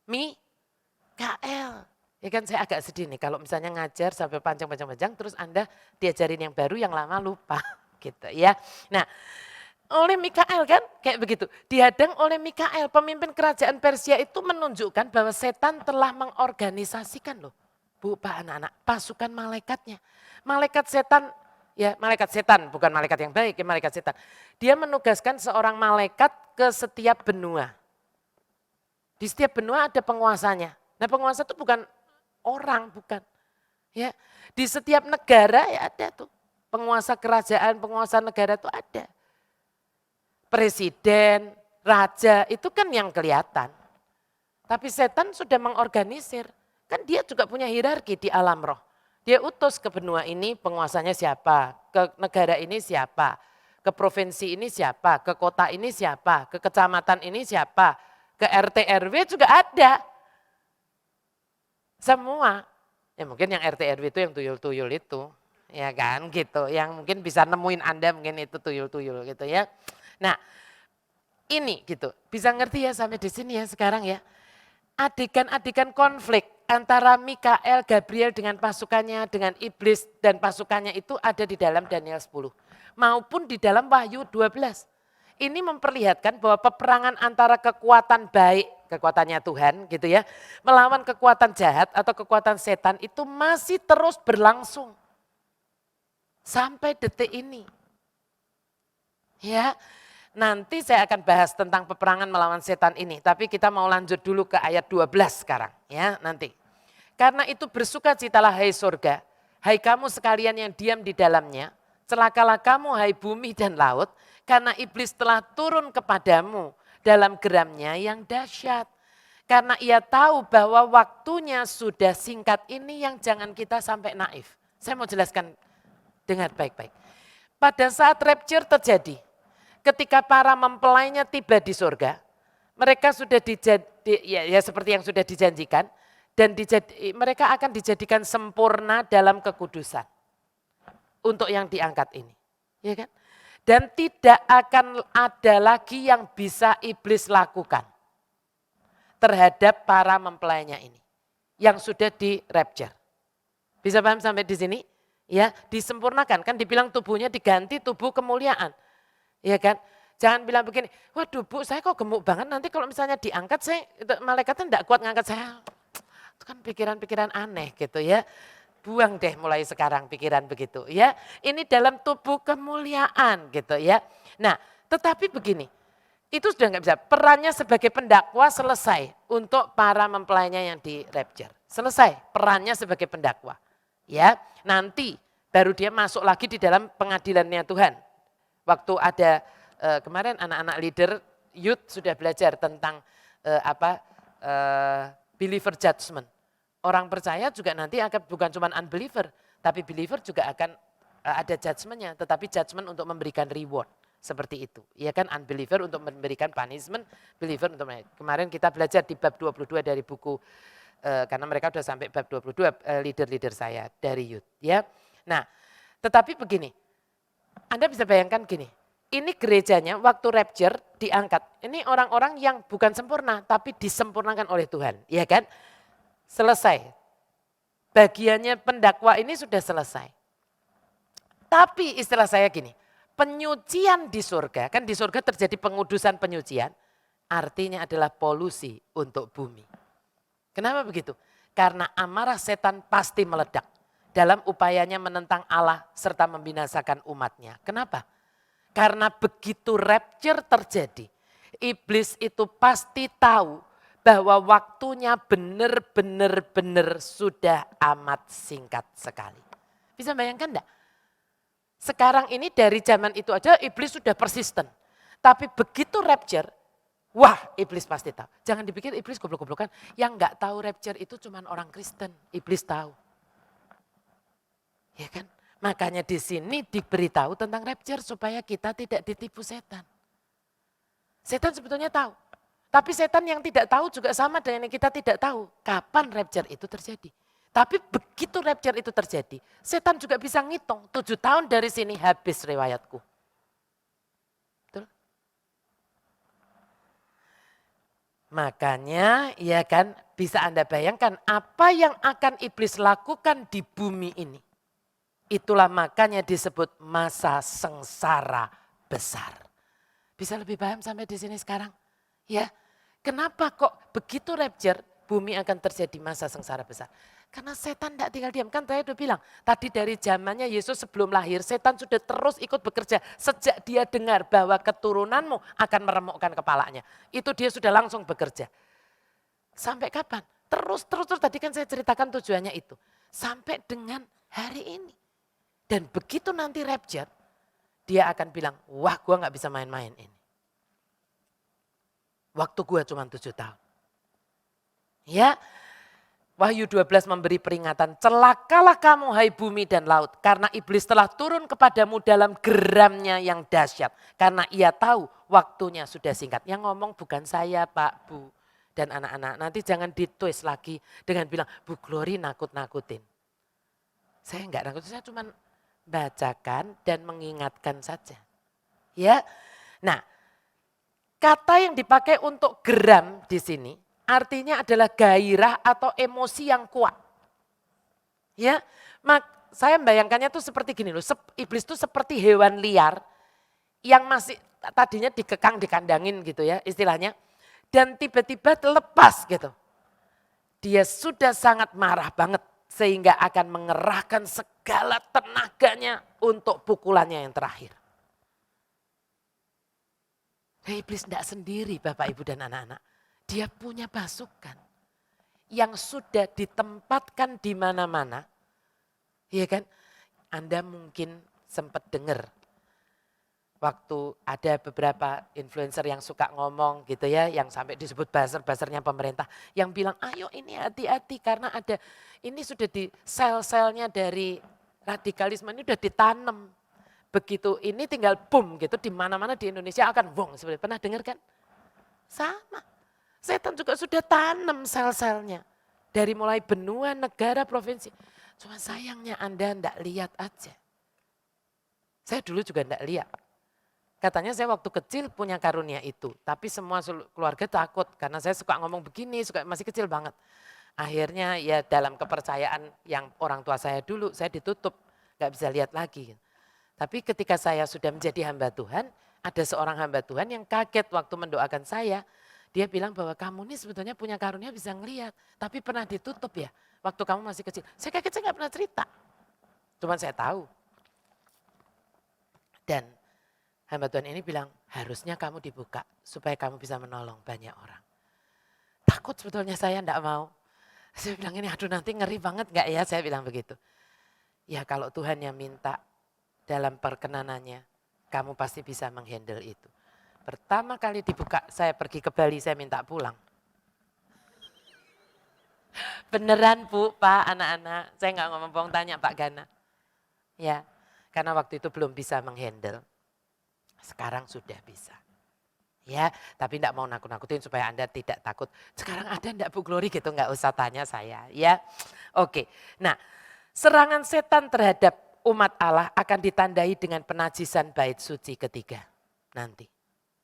Mikael. Ya kan saya agak sedih nih kalau misalnya ngajar sampai panjang-panjang terus Anda diajarin yang baru, yang lama lupa gitu ya. Nah, oleh Mikael kan kayak begitu. Dihadang oleh Mikael, pemimpin kerajaan Persia itu menunjukkan bahwa setan telah mengorganisasikan loh. Bu, Pak, anak-anak, pasukan malaikatnya. Malaikat setan, ya malaikat setan, bukan malaikat yang baik, ya malaikat setan. Dia menugaskan seorang malaikat ke setiap benua. Di setiap benua ada penguasanya. Nah penguasa itu bukan orang, bukan. Ya, di setiap negara ya ada tuh. Penguasa kerajaan, penguasa negara itu ada. Presiden, raja, itu kan yang kelihatan. Tapi setan sudah mengorganisir. Kan dia juga punya hierarki di alam roh. Dia utus ke benua ini penguasanya siapa, ke negara ini siapa, ke provinsi ini siapa, ke kota ini siapa, ke kecamatan ini siapa, ke RT RW juga ada. Semua. Ya mungkin yang RT RW itu yang tuyul-tuyul itu. Ya kan gitu. Yang mungkin bisa nemuin Anda mungkin itu tuyul-tuyul gitu ya. Nah ini gitu. Bisa ngerti ya sampai di sini ya sekarang ya. Adegan-adegan konflik antara Mikael, Gabriel dengan pasukannya, dengan iblis dan pasukannya itu ada di dalam Daniel 10. Maupun di dalam Wahyu 12. Ini memperlihatkan bahwa peperangan antara kekuatan baik, kekuatannya Tuhan gitu ya, melawan kekuatan jahat atau kekuatan setan itu masih terus berlangsung. Sampai detik ini. Ya, nanti saya akan bahas tentang peperangan melawan setan ini, tapi kita mau lanjut dulu ke ayat 12 sekarang ya nanti. Karena itu bersukacitalah hai surga, hai kamu sekalian yang diam di dalamnya, celakalah kamu hai bumi dan laut, karena iblis telah turun kepadamu dalam geramnya yang dahsyat. Karena ia tahu bahwa waktunya sudah singkat, ini yang jangan kita sampai naif. Saya mau jelaskan dengan baik-baik. Pada saat rapture terjadi, ketika para mempelainya tiba di surga, mereka sudah ya seperti yang sudah dijanjikan, dan mereka akan dijadikan sempurna dalam kekudusan untuk yang diangkat ini, ya kan? Dan tidak akan ada lagi yang bisa iblis lakukan terhadap para mempelainya ini yang sudah di rapture. Bisa paham sampai di sini? Ya, disempurnakan, kan dibilang tubuhnya diganti tubuh kemuliaan. Ya kan? Jangan bilang begini, waduh Bu saya kok gemuk banget, nanti kalau misalnya diangkat malaikatnya tidak kuat ngangkat saya. Itu kan pikiran-pikiran aneh gitu ya. Buang deh mulai sekarang pikiran begitu ya. Ini dalam tubuh kemuliaan gitu ya. Nah tetapi begini, itu sudah nggak bisa. Perannya sebagai pendakwa selesai untuk para mempelainya yang di rapture. Selesai perannya sebagai pendakwa. Ya, nanti baru dia masuk lagi di dalam pengadilannya Tuhan. Waktu ada kemarin anak-anak leader youth sudah belajar tentang believer judgment. Orang percaya juga nanti akan bukan cuma unbeliever, tapi believer juga akan ada judgmentnya, tetapi judgment untuk memberikan reward. Seperti itu, ya kan, unbeliever untuk memberikan punishment, believer untuk kemarin kita belajar di bab 22 dari buku, karena mereka sudah sampai bab 22 leader-leader saya dari youth. Ya, nah tetapi begini, Anda bisa bayangkan gini, ini gerejanya waktu rapture diangkat, ini orang-orang yang bukan sempurna, tapi disempurnakan oleh Tuhan, ya kan. Selesai. Bagiannya pendakwa ini sudah selesai. Tapi istilah saya gini, penyucian di surga, kan di surga terjadi pengudusan penyucian, artinya adalah polusi untuk bumi. Kenapa begitu? Karena amarah setan pasti meledak dalam upayanya menentang Allah serta membinasakan umatnya. Kenapa? Karena begitu rapture terjadi, iblis itu pasti tahu bahwa waktunya benar-benar sudah amat singkat sekali. Bisa bayangkan enggak? Sekarang ini dari zaman itu aja iblis sudah persisten. Tapi begitu rapture, wah iblis pasti tahu. Jangan dipikir iblis goblok-goblokan. Yang enggak tahu rapture itu cuma orang Kristen. Iblis tahu. Ya kan? Makanya di sini diberitahu tentang rapture supaya kita tidak ditipu setan. Setan sebetulnya tahu. Tapi setan yang tidak tahu juga sama dengan yang kita tidak tahu. Kapan rapture itu terjadi. Tapi begitu rapture itu terjadi, setan juga bisa ngitung 7 tahun dari sini habis riwayatku. Betul? Makanya ya kan bisa Anda bayangkan apa yang akan iblis lakukan di bumi ini. Itulah makanya disebut masa sengsara besar. Bisa lebih paham sampai di sini sekarang? Ya. Kenapa kok begitu rapture bumi akan terjadi masa sengsara besar? Karena setan tidak tinggal diam. Kan saya sudah bilang, tadi dari zamannya Yesus sebelum lahir, setan sudah terus ikut bekerja. Sejak dia dengar bahwa keturunanmu akan meremukkan kepalanya. Itu dia sudah langsung bekerja. Sampai kapan? Terus tadi kan saya ceritakan tujuannya itu. Sampai dengan hari ini. Dan begitu nanti rapture, dia akan bilang, wah gue gak bisa main-main ini. Waktu gue cuma 7 tahun. Ya, Wahyu 12 memberi peringatan, celakalah kamu hai bumi dan laut, karena iblis telah turun kepadamu dalam geramnya yang dahsyat. Karena ia tahu waktunya sudah singkat. Yang ngomong bukan saya Pak, Bu, dan anak-anak. Nanti jangan ditwist lagi dengan bilang, Bu Glory nakut-nakutin. Saya enggak nakutin, saya cuma bacakan dan mengingatkan saja. Ya, nah kata yang dipakai untuk geram di sini, artinya adalah gairah atau emosi yang kuat. Ya, saya membayangkannya tuh seperti gini loh, iblis itu seperti hewan liar yang masih tadinya dikekang, dikandangin gitu ya istilahnya. Dan tiba-tiba lepas gitu. Dia sudah sangat marah banget sehingga akan mengerahkan segala tenaganya untuk pukulannya yang terakhir. Iblis tidak sendiri Bapak Ibu dan anak-anak. Dia punya pasukan yang sudah ditempatkan di mana-mana. Iya kan? Anda mungkin sempat dengar waktu ada beberapa influencer yang suka ngomong gitu ya, yang sampai disebut buzzer-buzzernya pemerintah, yang bilang ayo ini hati-hati karena ada, ini sudah di sel-selnya dari radikalisme ini sudah ditanam. Begitu ini tinggal boom gitu, di mana-mana di Indonesia akan wong. Sebenarnya pernah dengar kan? Sama. Setan juga sudah tanam sel-selnya. Dari mulai benua, negara, provinsi. Cuma sayangnya Anda enggak lihat aja. Saya dulu juga enggak lihat. Katanya saya waktu kecil punya karunia itu. Tapi semua keluarga takut karena saya suka ngomong begini, masih kecil banget. Akhirnya ya dalam kepercayaan yang orang tua saya dulu, saya ditutup. Enggak bisa lihat lagi. Tapi ketika saya sudah menjadi hamba Tuhan, ada seorang hamba Tuhan yang kaget waktu mendoakan saya. Dia bilang bahwa kamu ini sebetulnya punya karunia bisa ngelihat. Tapi pernah ditutup ya waktu kamu masih kecil. Saya kaget, saya gak pernah cerita. Cuman saya tahu. Dan hamba Tuhan ini bilang harusnya kamu dibuka supaya kamu bisa menolong banyak orang. Takut sebetulnya saya enggak mau. Saya bilang ini aduh nanti ngeri banget gak ya, saya bilang begitu. Ya kalau Tuhan yang minta dalam perkenanannya, kamu pasti bisa menghandle itu. Pertama kali dibuka, saya pergi ke Bali, saya minta pulang. Beneran Bu, Pak, anak-anak. Saya nggak ngomong bohong, tanya Pak Gana. Ya, karena waktu itu belum bisa menghandle. Sekarang sudah bisa. Ya, tapi enggak mau nakut-nakutin supaya Anda tidak takut. Sekarang ada enggak Bu Glory gitu, enggak usah tanya saya. Ya, oke. Nah, serangan setan terhadap umat Allah akan ditandai dengan penajisan bait suci ketiga nanti.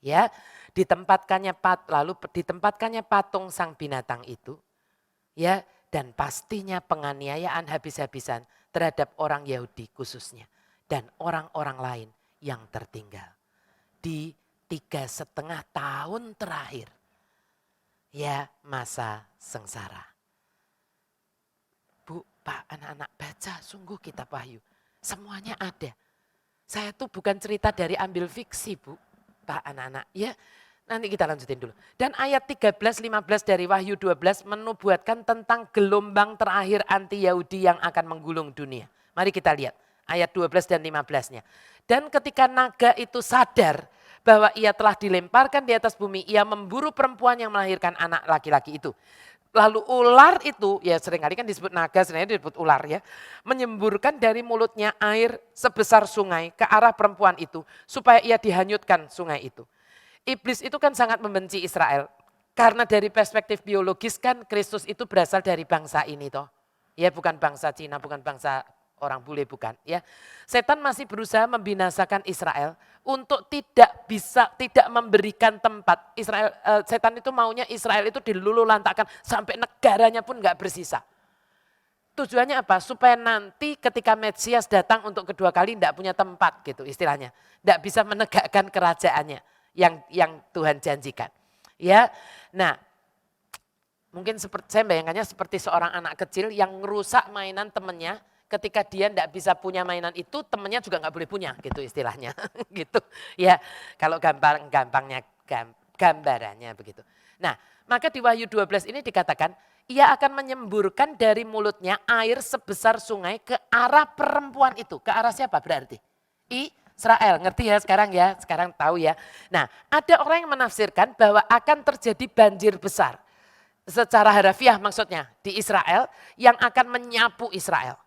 Ya, ditempatkannya patung sang binatang itu, ya, dan pastinya penganiayaan habis-habisan terhadap orang Yahudi khususnya dan orang-orang lain yang tertinggal di 3,5 tahun terakhir, ya, masa sengsara. Bu, Pak, anak-anak baca sungguh kitab Wahyu, semuanya ada. Saya tuh bukan cerita dari ambil fiksi Bu, Pak, anak-anak, ya. Nanti kita lanjutin dulu. Dan ayat 13-15 dari Wahyu 12 menubuatkan tentang gelombang terakhir anti Yahudi yang akan menggulung dunia. Mari kita lihat ayat 12 dan 15-nya. Dan ketika naga itu sadar bahwa ia telah dilemparkan di atas bumi, ia memburu perempuan yang melahirkan anak laki-laki itu. Lalu ular itu, ya seringkali kan disebut naga, seringkali disebut ular ya. Menyemburkan dari mulutnya air sebesar sungai ke arah perempuan itu. Supaya ia dihanyutkan sungai itu. Iblis itu kan sangat membenci Israel. Karena dari perspektif biologis kan Kristus itu berasal dari bangsa ini toh. Ya bukan bangsa Cina, bukan bangsa orang bule, bukan ya. Setan masih berusaha membinasakan Israel untuk tidak memberikan tempat. Setan itu maunya Israel itu dilululantakkan sampai negaranya pun enggak bersisa. Tujuannya apa? Supaya nanti ketika Mesias datang untuk kedua kali enggak punya tempat gitu istilahnya. Enggak bisa menegakkan kerajaannya yang Tuhan janjikan. Ya. Nah, mungkin saya bayangkannya seperti seorang anak kecil yang ngerusak mainan temennya. Ketika dia tidak bisa punya mainan itu, temennya juga nggak boleh punya, gitu istilahnya, gitu. Ya, kalau gambarnya begitu. Nah, maka di Wahyu 12 ini dikatakan, ia akan menyemburkan dari mulutnya air sebesar sungai ke arah perempuan itu. Ke arah siapa berarti? Israel, ngerti ya sekarang tahu ya. Nah, ada orang yang menafsirkan bahwa akan terjadi banjir besar. secara harafiah maksudnya di Israel yang akan menyapu Israel.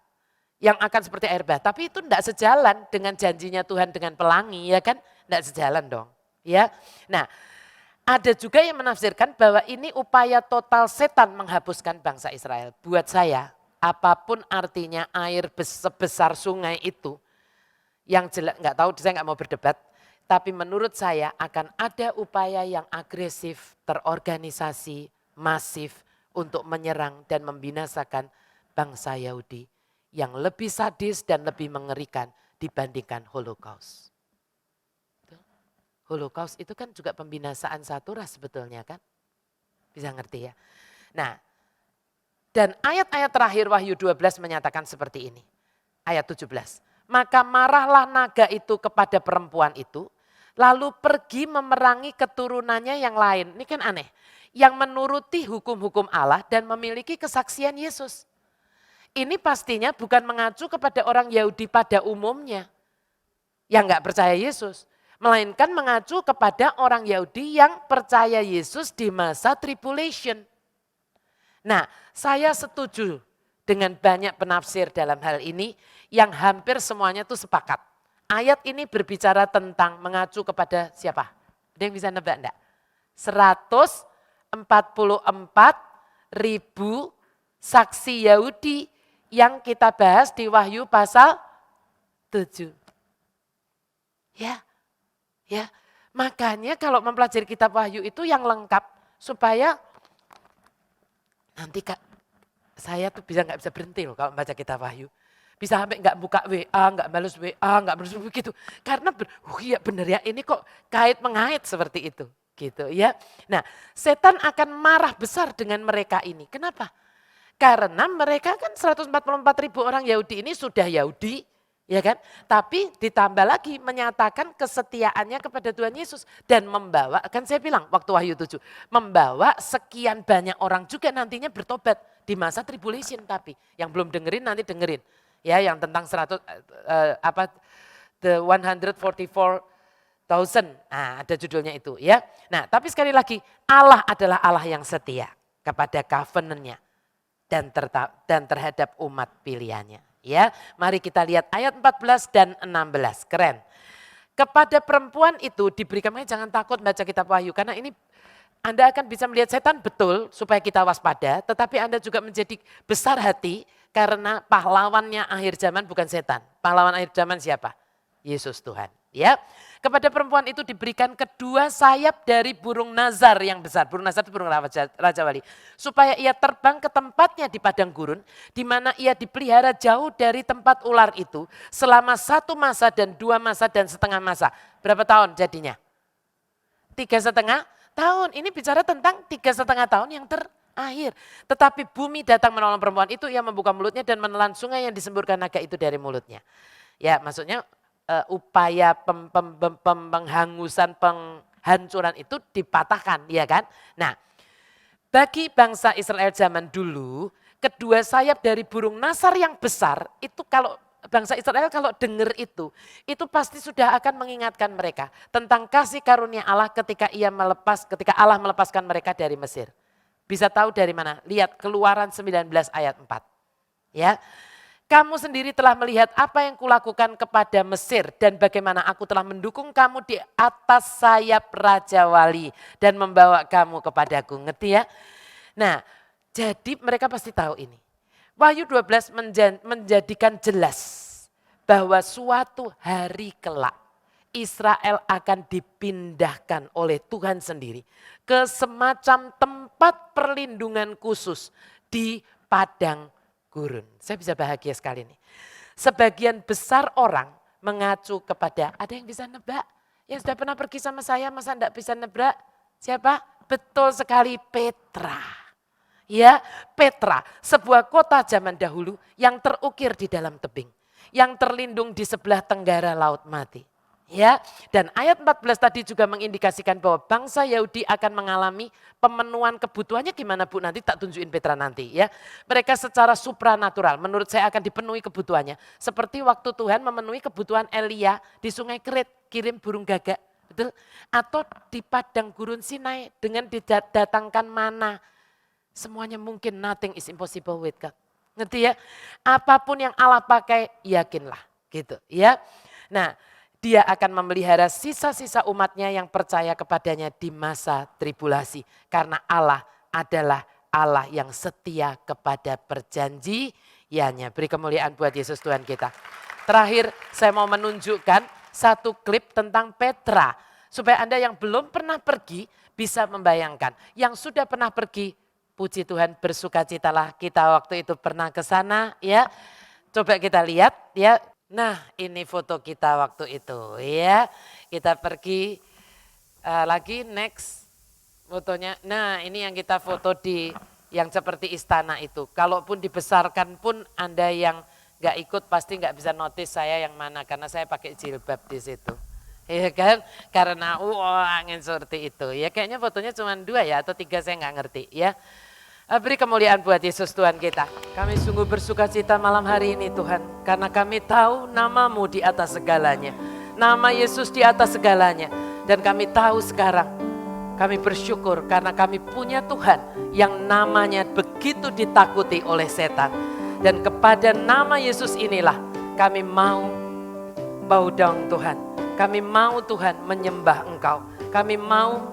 Yang akan seperti air bah. Tapi itu tidak sejalan dengan janjinya Tuhan dengan pelangi, ya kan? Tidak sejalan dong. Ya. Nah, ada juga yang menafsirkan bahwa ini upaya total setan menghapuskan bangsa Israel. Buat saya, apapun artinya air sebesar sungai itu, yang jelas nggak tahu, saya nggak mau berdebat. Tapi menurut saya akan ada upaya yang agresif, terorganisasi, masif untuk menyerang dan membinasakan bangsa Yahudi yang lebih sadis dan lebih mengerikan dibandingkan Holocaust. Holocaust itu kan juga pembinasaan satu ras sebetulnya kan. Bisa ngerti ya. Nah, dan ayat-ayat terakhir Wahyu 12 menyatakan seperti ini. Ayat 17. Maka marahlah naga itu kepada perempuan itu, lalu pergi memerangi keturunannya yang lain. Ini kan aneh. Yang menuruti hukum-hukum Allah dan memiliki kesaksian Yesus. Ini pastinya bukan mengacu kepada orang Yahudi pada umumnya. Yang nggak percaya Yesus. Melainkan mengacu kepada orang Yahudi yang percaya Yesus di masa tribulation. Nah, saya setuju dengan banyak penafsir dalam hal ini yang hampir semuanya itu sepakat. Ayat ini berbicara tentang mengacu kepada siapa? Ada yang bisa nebak enggak? 144.000 saksi Yahudi yang kita bahas di Wahyu pasal 7. Ya, makanya kalau mempelajari kitab Wahyu itu yang lengkap supaya nanti Kak, saya tuh nggak bisa berhenti loh kalau membaca kitab Wahyu. Bisa sampai nggak buka WA, nggak balas WA, nggak balas begitu. Karena iya bener ya ini kok kait mengait seperti itu. Gitu ya. Nah setan akan marah besar dengan mereka ini. Kenapa? Karena mereka kan 144.000 orang Yahudi ini sudah Yahudi. Ya kan? Tapi ditambah lagi menyatakan kesetiaannya kepada Tuhan Yesus. Dan membawa, kan saya bilang waktu Wahyu 7. Membawa sekian banyak orang juga nantinya bertobat di masa tribulation. Tapi yang belum dengerin nanti dengerin. Ya yang tentang the 144,000. Nah ada judulnya itu ya. Nah tapi sekali lagi Allah adalah Allah yang setia kepada covenant-nya. Dan terhadap umat pilihannya. Ya, mari kita lihat ayat 14 dan 16. Keren. Kepada perempuan itu diberikan, jangan takut baca kitab Wahyu karena ini Anda akan bisa melihat setan betul supaya kita waspada, tetapi Anda juga menjadi besar hati karena pahlawannya akhir zaman bukan setan. Pahlawan akhir zaman siapa? Yesus Tuhan. Ya, kepada perempuan itu diberikan kedua sayap dari burung nazar yang besar. Burung nazar itu burung Raja Wali. Supaya ia terbang ke tempatnya di padang gurun. Di mana ia dipelihara jauh dari tempat ular itu. Selama 1 masa dan 2 masa dan setengah masa. Berapa tahun jadinya? 3,5 tahun. Ini bicara tentang 3,5 tahun yang terakhir. Tetapi bumi datang menolong perempuan itu. Ia membuka mulutnya dan menelan sungai yang disemburkan naga itu dari mulutnya. Ya maksudnya upaya penghangusan, penghancuran itu dipatahkan, ya kan? Nah, bagi bangsa Israel zaman dulu, kedua sayap dari burung nasar yang besar, itu kalau bangsa Israel kalau dengar itu pasti sudah akan mengingatkan mereka tentang kasih karunia Allah ketika Allah melepaskan mereka dari Mesir. Bisa tahu dari mana? Lihat Keluaran 19 ayat 4. Ya. Kamu sendiri telah melihat apa yang kulakukan kepada Mesir dan bagaimana aku telah mendukung kamu di atas sayap Raja Wali dan membawa kamu kepadaku. Ngerti ya? Nah, jadi mereka pasti tahu ini. Wahyu 12 menjadikan jelas bahwa suatu hari kelak Israel akan dipindahkan oleh Tuhan sendiri ke semacam tempat perlindungan khusus di padang gurun. Saya bisa bahagia sekali nih. Sebagian besar orang mengacu kepada, ada yang bisa nebak? Yang sudah pernah pergi sama saya, masa enggak bisa nebak? Siapa? Betul sekali, Petra. Ya, Petra, sebuah kota zaman dahulu yang terukir di dalam tebing. Yang terlindung di sebelah tenggara Laut Mati. Ya, dan ayat 14 tadi juga mengindikasikan bahwa bangsa Yahudi akan mengalami pemenuhan kebutuhannya gimana Bu, nanti tak tunjukin Petra nanti ya. Mereka secara supranatural menurut saya akan dipenuhi kebutuhannya. Seperti waktu Tuhan memenuhi kebutuhan Elia di sungai Kerit, kirim burung gagak. Betul? Atau di padang gurun Sinai dengan didatangkan mana. Semuanya mungkin, nothing is impossible with God. Ngerti ya? Apapun yang Allah pakai, yakinlah gitu ya. Nah, Dia akan memelihara sisa-sisa umatnya yang percaya kepadanya di masa tribulasi. Karena Allah adalah Allah yang setia kepada perjanjiannya. Beri kemuliaan buat Yesus Tuhan kita. Terakhir saya mau menunjukkan satu klip tentang Petra. Supaya Anda yang belum pernah pergi bisa membayangkan. Yang sudah pernah pergi, puji Tuhan, bersukacitalah, kita waktu itu pernah ke sana ya. Coba kita lihat ya. Nah, ini foto kita waktu itu ya. Kita pergi lagi next fotonya. Nah, ini yang kita foto di yang seperti istana itu. Kalaupun dibesarkan pun Anda yang nggak ikut pasti nggak bisa notice saya yang mana, karena saya pakai jilbab di situ. Iya kan? Karena angin seperti itu. Ya kayaknya fotonya cuma 2 ya atau 3, saya nggak ngerti ya. Beri kemuliaan buat Yesus Tuhan kita. Kami sungguh bersuka cita malam hari ini Tuhan. Karena kami tahu nama-Mu di atas segalanya. Nama Yesus di atas segalanya. Dan kami tahu sekarang, kami bersyukur karena kami punya Tuhan yang namanya begitu ditakuti oleh setan. Dan kepada nama Yesus inilah kami mau bow down Tuhan. Kami mau Tuhan menyembah Engkau. Kami mau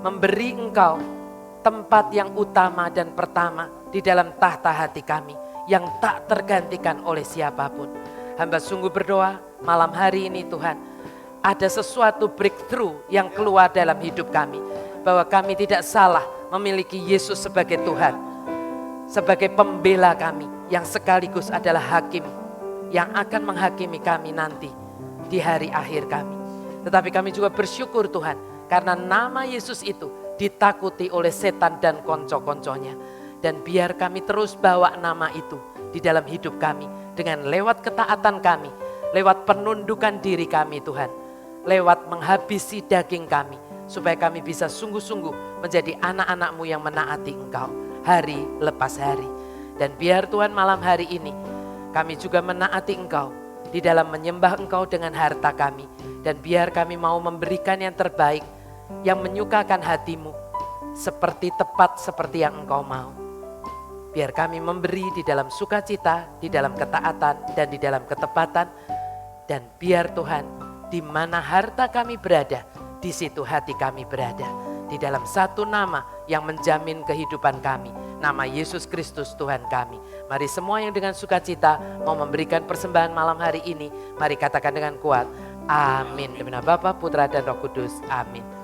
memberi Engkau tempat yang utama dan pertama di dalam tahta hati kami yang tak tergantikan oleh siapapun. Hamba sungguh berdoa malam hari ini Tuhan, ada sesuatu breakthrough yang keluar dalam hidup kami. Bahwa kami tidak salah memiliki Yesus sebagai Tuhan, sebagai pembela kami yang sekaligus adalah hakim yang akan menghakimi kami nanti di hari akhir kami. Tetapi kami juga bersyukur Tuhan karena nama Yesus itu ditakuti oleh setan dan konco-konconya. Dan biar kami terus bawa nama itu di dalam hidup kami. Dengan lewat ketaatan kami, lewat penundukan diri kami Tuhan. Lewat menghabisi daging kami. Supaya kami bisa sungguh-sungguh menjadi anak-anak-Mu yang menaati Engkau hari lepas hari. Dan biar Tuhan malam hari ini kami juga menaati Engkau di dalam menyembah Engkau dengan harta kami. Dan biar kami mau memberikan yang terbaik, yang menyukakan hati-Mu, seperti tepat seperti yang Engkau mau. Biar kami memberi di dalam sukacita, di dalam ketaatan, dan di dalam ketepatan. Dan biar Tuhan, di mana harta kami berada, di situ hati kami berada. Di dalam satu nama yang menjamin kehidupan kami, nama Yesus Kristus Tuhan kami. Mari semua yang dengan sukacita mau memberikan persembahan malam hari ini, mari katakan dengan kuat, amin. Demi nama Bapa, Putra, dan Roh Kudus, amin.